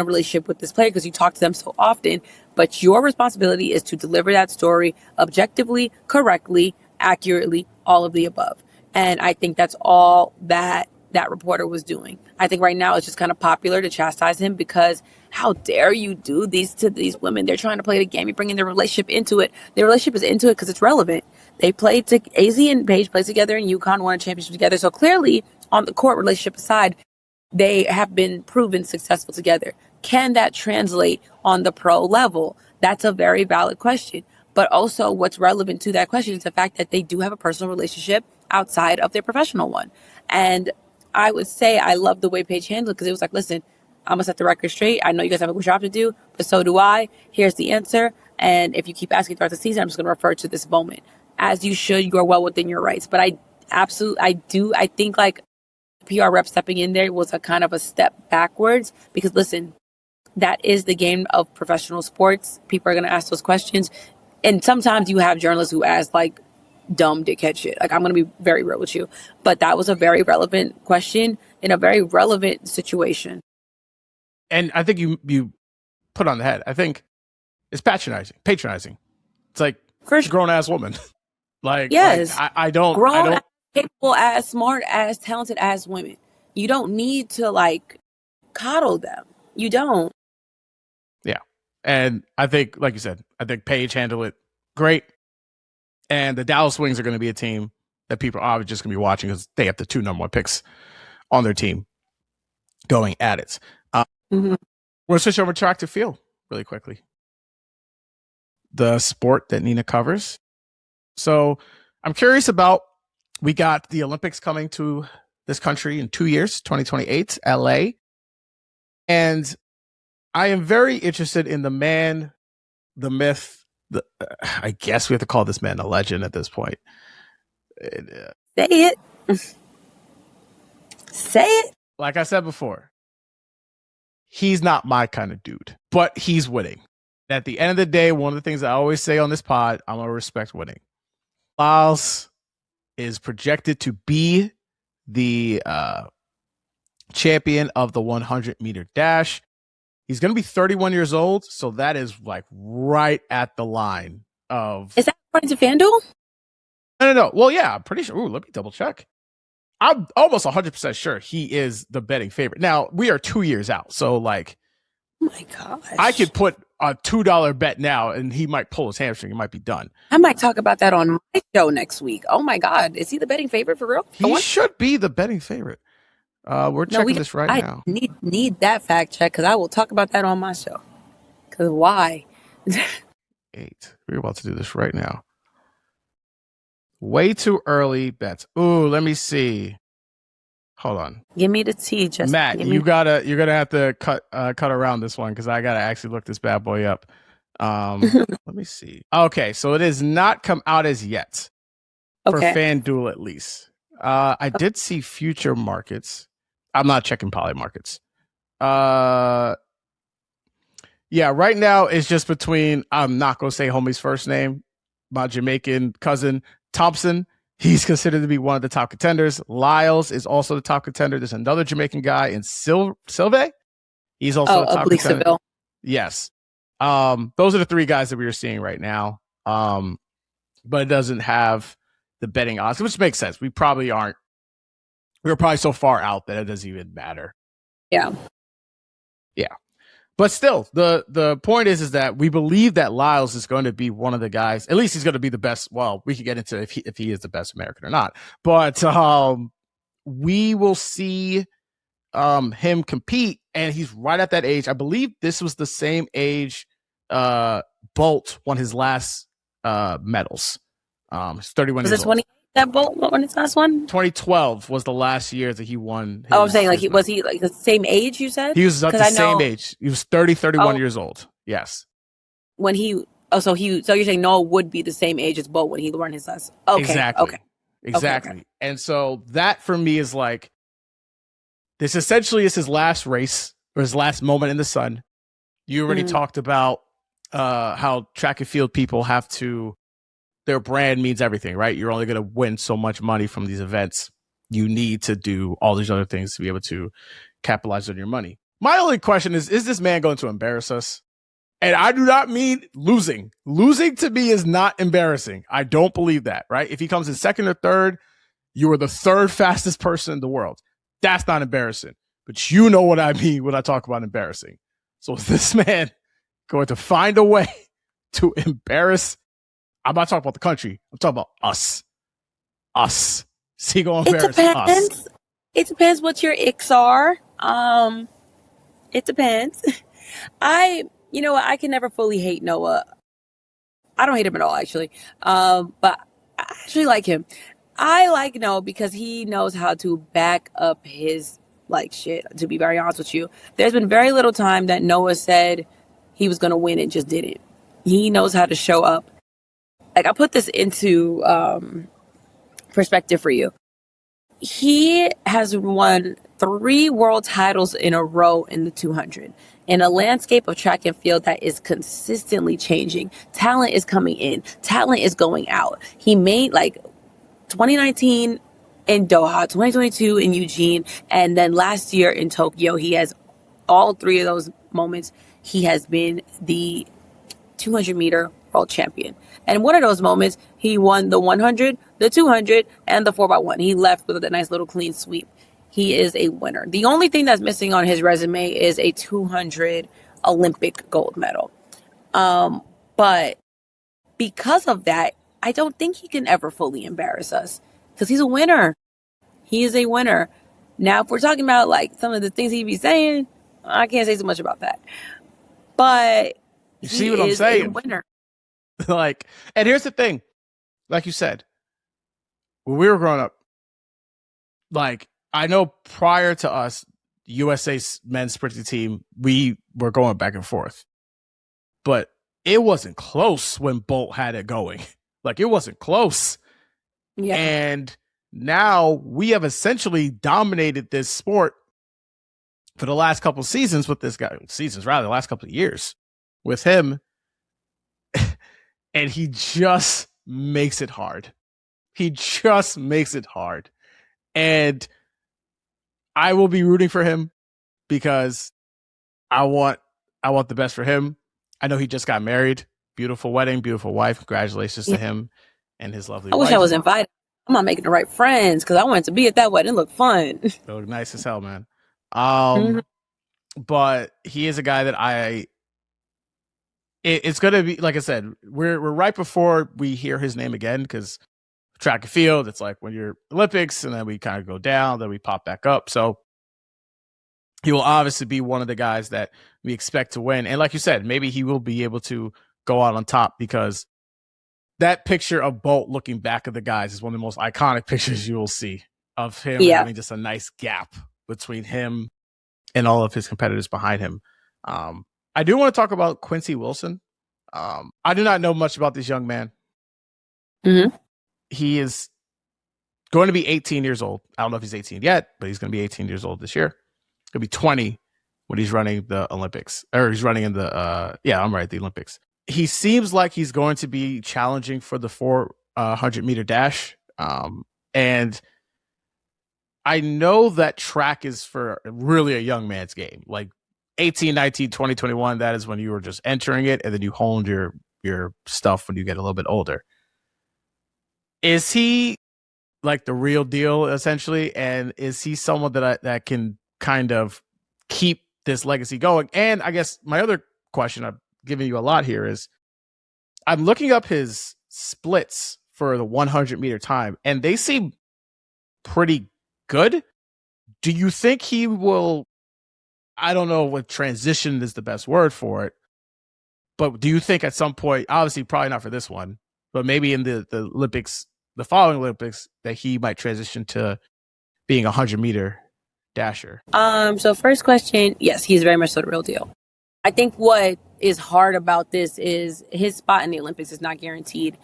S2: relationship with this player because you talk to them so often, but your responsibility is to deliver that story objectively, correctly, accurately, all of the above. And I think that's all that reporter was doing. I think right now it's just kind of popular to chastise him because how dare you do these to these women? They're trying to play the game. You're bringing their relationship into it. Their relationship is into it because it's relevant. They played AZ and Paige played together in UConn, won a championship together. So clearly on the court, relationship aside, they have been proven successful together. Can that translate on the pro level? That's a very valid question. But also what's relevant to that question is the fact that they do have a personal relationship outside of their professional one. And I would say I love the way Paige handled it because it was like, listen, I'm going to set the record straight. I know you guys have a job to do, but so do I. Here's the answer. And if you keep asking throughout the season, I'm just going to refer to this moment. As you should, you are well within your rights. But I think like PR rep stepping in there was a kind of a step backwards because listen, that is the game of professional sports. People are going to ask those questions. And sometimes you have journalists who ask like dumb dickhead shit. Like I'm going to be very real with you, but that was a very relevant question in a very relevant situation.
S1: And I think you put on the head. I think it's patronizing. It's like grown ass woman. Like,
S2: yes,
S1: like, I don't
S2: capable as smart as talented as women. You don't need to like coddle them. You don't.
S1: Yeah. And I think, like you said, I think Paige handled it great. And the Dallas Wings are going to be a team that people are just going to be watching because they have the 2 number 1 picks on their team going at it. We'll switch over to track to field really quickly. The sport that Nina covers. So I'm curious about, we got the Olympics coming to this country in 2 years, 2028, LA. And I am very interested in the man, the myth, I guess we have to call this man a legend at this point.
S2: Say it. Say it.
S1: Like I said before, he's not my kind of dude, but he's winning. At the end of the day, one of the things I always say on this pod, I'm going to respect winning. Lyles is projected to be the champion of the 100-meter dash. He's going to be 31 years old, so that is like right at the line of...
S2: Is that according to FanDuel?
S1: No. Well, yeah, I'm pretty sure. Ooh, let me double check. I'm almost 100% sure he is the betting favorite. Now, we are 2 years out, so like...
S2: Oh my gosh.
S1: I could put a $2 bet now, and he might pull his hamstring. He might be done.
S2: I might talk about that on my show next week. Oh my God. Is he the betting favorite for real?
S1: He should be the betting favorite. We're checking this right now.
S2: I need that fact check because I will talk about that on my show. Because why?
S1: 8. We're about to do this right now. Way too early bets. Ooh, let me see. Hold on.
S2: Give me the tea, Justin.
S1: Matt, you're gonna have to cut around this one because I gotta actually look this bad boy up. Let me see. Okay, so it has not come out as yet for FanDuel at least. I did see future markets. I'm not checking poly markets. Yeah, right now it's just between, I'm not gonna say homie's first name, my Jamaican cousin Thompson. He's considered to be one of the top contenders. Lyles is also the top contender. There's another Jamaican guy in Silve. He's also a top contender.
S2: Seville.
S1: Yes. Those are the 3 guys that we are seeing right now. But it doesn't have the betting odds, which makes sense. We're probably so far out that it doesn't even matter.
S2: Yeah.
S1: But still, the point is that we believe that Lyles is going to be one of the guys. At least he's going to be the best. Well, we can get into if he is the best American or not. But we will see him compete, and he's right at that age. I believe this was the same age Bolt won his last medals. He's 31
S2: years old. Was it that Bolt won his last one?
S1: 2012 was the last year that he won.
S2: I'm saying, like, was he like the same age you said?
S1: He was at the same age. He was 31 years old. Yes.
S2: When so you're saying Noah would be the same age as Bolt when he won his last. Okay.
S1: Exactly.
S2: Okay.
S1: And so that for me is like, this essentially is his last race or his last moment in the sun. You already talked about how track and field people have to, their brand means everything, right? You're only going to win so much money from these events. You need to do all these other things to be able to capitalize on your money. My only question is this man going to embarrass us? And I do not mean losing. Losing to me is not embarrassing. I don't believe that, right? If he comes in second or third, you are the 3rd fastest person in the world. That's not embarrassing. But you know what I mean when I talk about embarrassing. So is this man going to find a way to embarrass? I'm not talking about the country. I'm talking about us. Us. Is he going to embarrass us?
S2: It depends what your icks are. It depends. I can never fully hate Noah. I don't hate him at all, actually. But I actually like him. I like Noah because he knows how to back up his shit, to be very honest with you. There's been very little time that Noah said he was going to win and just didn't. He knows how to show up. Like, I put this into perspective for you. He has won 3 world titles in a row in the 200. In a landscape of track and field that is consistently changing. Talent is coming in. Talent is going out. He made 2019 in Doha, 2022 in Eugene, and then last year in Tokyo. He has all 3 of those moments. He has been the 200-meter world champion. And one of those moments, he won the 100, the 200, and the 4x1. He left with a nice little clean sweep. He is a winner. The only thing that's missing on his resume is a 200 Olympic gold medal. But because of that, I don't think he can ever fully embarrass us because he's a winner. He is a winner. Now, if we're talking about like some of the things he be saying, I can't say so much about that. But
S1: You see
S2: he
S1: what I'm
S2: is a
S1: saying?
S2: winner.
S1: Like, and here's the thing, like you said, when we were growing up, like I know prior to us, USA's men's sprinting team, we were going back and forth, but it wasn't close when Bolt had it going. Like it wasn't close.
S2: Yeah.
S1: And now we have essentially dominated this sport for the last couple of seasons with this guy, the last couple of years with him. And he just makes it hard. He just makes it hard. And I will be rooting for him because I want the best for him. I know he just got married. Beautiful wedding, beautiful wife. Congratulations to him and his lovely
S2: I
S1: wife.
S2: wish I was invited. I'm not making the right friends because I wanted to be at that wedding. It looked fun.
S1: It looked nice as hell, man. But he is a guy that it's going to be, like I said, we're right before we hear his name again because track and field, it's like when you're Olympics and then we kind of go down, then we pop back up. So he will obviously be one of the guys that we expect to win. And like you said, maybe he will be able to go out on top because that picture of Bolt looking back at the guys is one of the most iconic pictures you will see of him having just a nice gap between him and all of his competitors behind him. I do want to talk about Quincy Wilson. I do not know much about this young man.
S2: Mm-hmm.
S1: He is going to be 18 years old. I don't know if he's 18 yet, but he's going to be 18 years old this year. He'll be 20 when he's running the Olympics, or he's running in the, the Olympics. He seems like he's going to be challenging for the 400-meter dash. And I know that track is for really a young man's game. Like 18, 19, 20, 21, that is when you were just entering it, and then you honed your stuff when you get a little bit older. Is he like the real deal, essentially? And is he someone that can kind of keep this legacy going? And I guess my other question, I'm giving you a lot here, is I'm looking up his splits for the 100-meter time, and they seem pretty good. Do you think he will, I don't know what transition is the best word for it, but do you think at some point, obviously probably not for this one, but maybe in the Olympics, the following Olympics, that he might transition to being a 100-meter dasher?
S2: So first question, yes, he's very much so the real deal. I think what is hard about this is his spot in the Olympics is not guaranteed.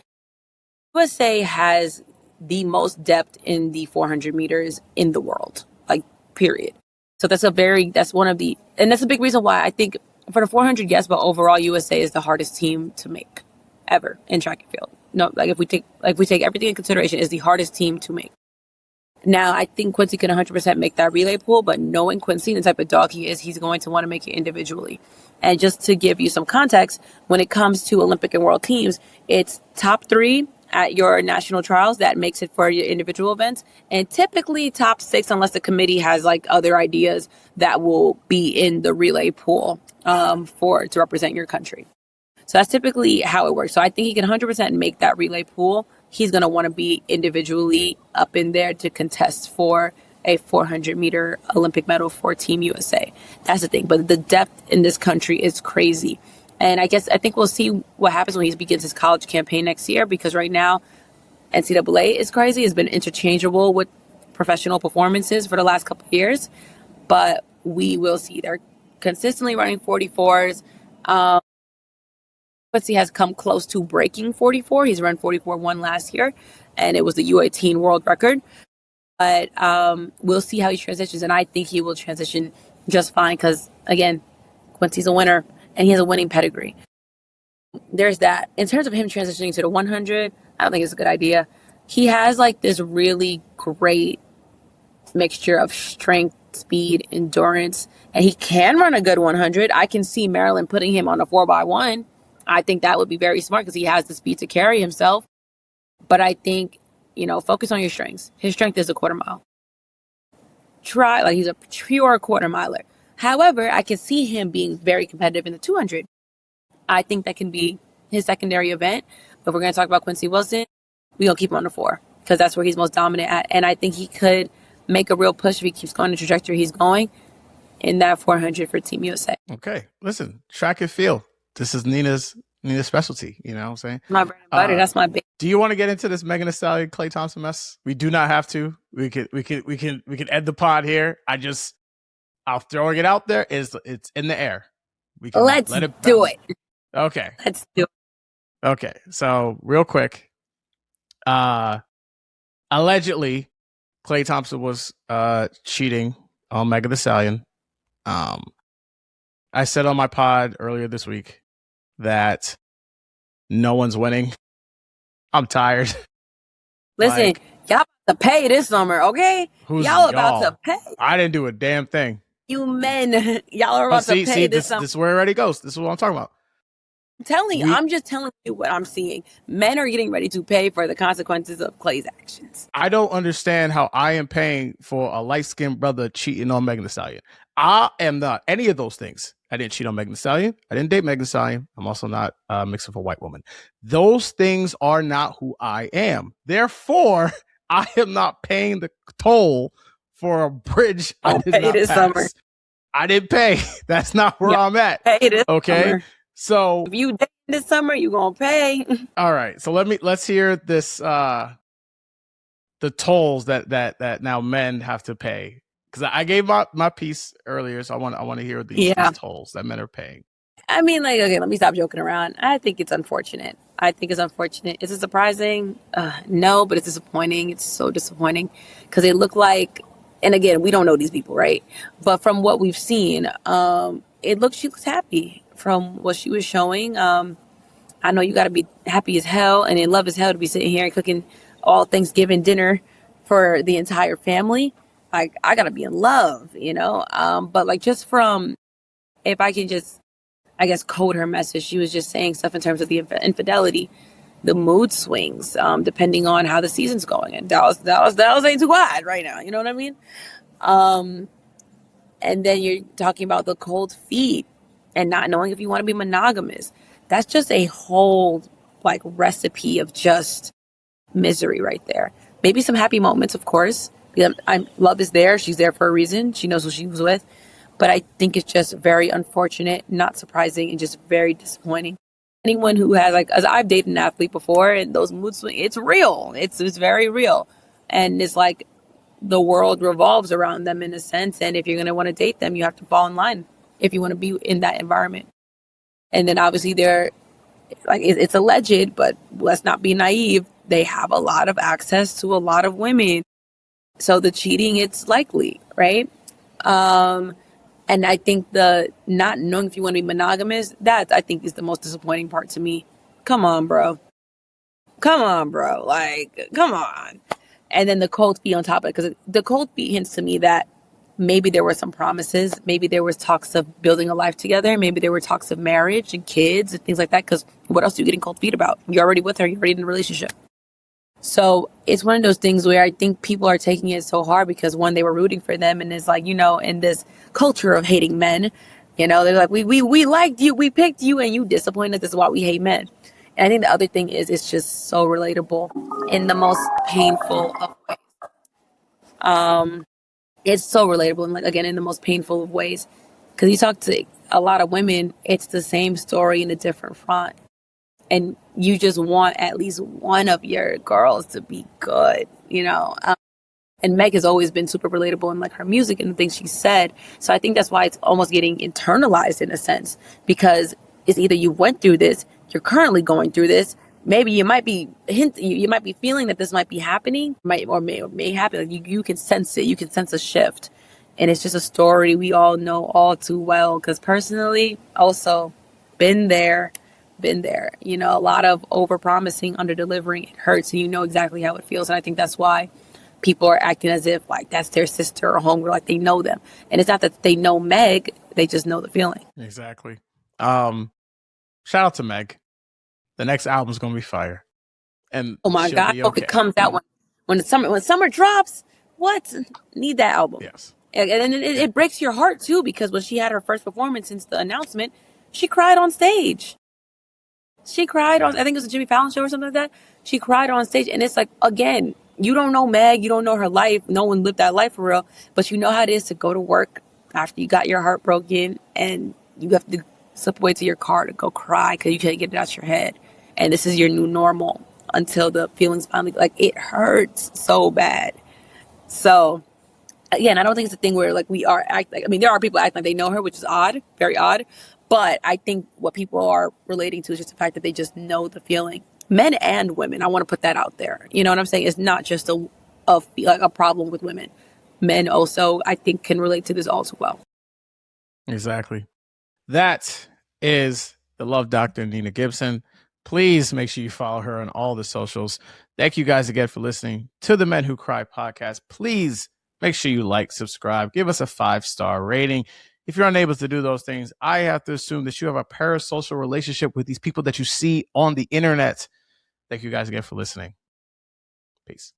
S2: USA has the most depth in the 400 meters in the world, like period. So that's a big reason why I think for the 400, yes, but overall USA is the hardest team to make ever in track and field. No, like if we take everything in consideration, is the hardest team to make. Now, I think Quincy can 100% make that relay pool, but knowing Quincy, the type of dog he is, he's going to want to make it individually. And just to give you some context, when it comes to Olympic and world teams, it's top 3 at your national trials that makes it for your individual events, and typically top 6 unless the committee has like other ideas that will be in the relay pool to represent your country. So that's typically how it works. So I think he can 100% make that relay pool. He's going to want to be individually up in there to contest for a 400-meter Olympic medal for Team USA. That's the thing. But the depth in this country is crazy. And I think we'll see what happens when he begins his college campaign next year, because right now NCAA is crazy. It's been interchangeable with professional performances for the last couple of years. But we will see. They're consistently running 44s. Quincy has come close to breaking 44. He's run 44.1 last year, and it was the U18 world record. But we'll see how he transitions, and I think he will transition just fine because, again, Quincy's a winner, and he has a winning pedigree. There's that. In terms of him transitioning to the 100, I don't think it's a good idea. He has like this really great mixture of strength, speed, endurance, and he can run a good 100. I can see Maryland putting him on a 4x1. I think that would be very smart because he has the speed to carry himself. But I think, focus on your strengths. His strength is a quarter mile. He's a pure quarter miler. However, I can see him being very competitive in the 200. I think that can be his secondary event. But if we're going to talk about Quincy Wilson, we're going to keep him on the 4 because that's where he's most dominant at. And I think he could make a real push if he keeps going the trajectory he's going in that 400 for Team USA.
S1: Okay. Listen, track and field. This is Nina's specialty. You know what I'm saying?
S2: My bread and butter. That's my big.
S1: Do you want to get into this Megan Thee Stallion, Klay Thompson mess? We do not have to. We can end the pod here. I'll throwing it out there. It's in the air. We can
S2: Let's do it.
S1: Okay.
S2: Let's do it.
S1: Okay. So real quick, allegedly, Klay Thompson was cheating on Megan Thee Stallion. I said on my pod earlier this week that no one's winning. I'm tired.
S2: Listen, y'all about to pay this summer, okay? Y'all about to pay.
S1: I didn't do a damn thing.
S2: You men, y'all are about to pay this summer.
S1: This is where it already goes. This is what I'm talking about.
S2: I'm just telling you what I'm seeing. Men are getting ready to pay for the consequences of Klay's actions.
S1: I don't understand how I am paying for a light-skinned brother cheating on Megan Thee Stallion. I am not any of those things. I didn't cheat on Megan Thee Stallion. I didn't date Megan Thee Stallion. I'm also not mixed with a white woman. Those things are not who I am. Therefore, I am not paying the toll for a bridge I did not pass. Summer. I didn't pay. That's not where I'm at.
S2: Pay this
S1: okay.
S2: Summer.
S1: So
S2: if you date this summer, you gonna pay.
S1: All right. So let's hear this. The tolls that now men have to pay. Because I gave my piece earlier, so I want to hear these tolls that men are paying.
S2: I mean, like, okay, let me stop joking around. I think it's unfortunate. Is it surprising? No, but it's disappointing. It's so disappointing because it looked like, and again, we don't know these people, right? But from what we've seen, she looks happy from what she was showing. I know you got to be happy as hell and in love as hell to be sitting here and cooking all Thanksgiving dinner for the entire family. Like, I got to be in love, you know? But like, just from, if I can just, I guess, code her message, she was just saying stuff in terms of the infidelity, the mood swings, depending on how the season's going. And Dallas ain't too wide right now. You know what I mean? And then you're talking about the cold feet and not knowing if you want to be monogamous. That's just a whole, like, recipe of just misery right there. Maybe some happy moments, of course. Love is there. She's there for a reason. She knows who she was with. But I think it's just very unfortunate, not surprising, and just very disappointing. Anyone who has, like, as I've dated an athlete before, and those mood swings, it's real. It's very real. And it's like the world revolves around them in a sense. And if you're going to want to date them, you have to fall in line if you want to be in that environment. And then obviously it's alleged, but let's not be naive. They have a lot of access to a lot of women. So the cheating, it's likely, right? And I think the not knowing if you want to be monogamous, that I think is the most disappointing part to me. Come on, bro. Like, come on. And then the cold feet on top of it, because the cold feet hints to me that maybe there were some promises. Maybe there was talks of building a life together. Maybe there were talks of marriage and kids and things like that. Because what else are you getting cold feet about? You're already with her. You're already in a relationship. So it's one of those things where I think people are taking it so hard because, one, they were rooting for them. And it's like, you know, in this culture of hating men, you know, they're like, we liked you. We picked you and you disappointed. This is why we hate men. And I think the other thing is it's just so relatable in the most painful of ways. It's so relatable. And, like, again, in the most painful of ways, because you talk to a lot of women, it's the same story in a different front. And you just want at least one of your girls to be good, you know. And Meg has always been super relatable in, like, her music and the things she said. So I think that's why it's almost getting internalized in a sense, because it's either you went through this, you're currently going through this. Maybe you might be you might be feeling that this might be happening, may happen. Like, you can sense it. You can sense a shift, and it's just a story we all know all too well. Because personally, also been there. You know, a lot of over-promising, under-delivering. It hurts, and you know exactly how it feels. And I think that's why people are acting as if, like, that's their sister or homegirl, like they know them. And it's not that they know Meg; they just know the feeling.
S1: Exactly. Shout out to Meg. The next album's gonna be fire. And
S2: oh my God, I hope it comes out when summer drops. What? Need that album?
S1: Yes.
S2: And then it breaks your heart too, because when she had her first performance since the announcement, she cried on stage. She cried on, I think it was a Jimmy Fallon show or something like that. She cried on stage, and it's like, again, you don't know Meg, you don't know her life. No one lived that life for real, but you know how it is to go to work after you got your heart broken, and you have to slip away to your car to go cry because you can't get it out your head. And this is your new normal until the feelings finally, like, it hurts so bad. So, again, I don't think it's a thing where like we are act like, I mean, there are people acting like they know her, which is odd, very odd. But I think what people are relating to is just the fact that they just know the feeling. Men and women, I want to put that out there. You know what I'm saying? It's not just like a problem with women. Men also, I think, can relate to this all too well.
S1: Exactly. That is the Love Doctor, Nina Gibson. Please make sure you follow her on all the socials. Thank you guys again for listening to the Men Who Cry podcast. Please make sure you like, subscribe, give us a 5-star rating. If you're unable to do those things, I have to assume that you have a parasocial relationship with these people that you see on the internet. Thank you guys again for listening. Peace.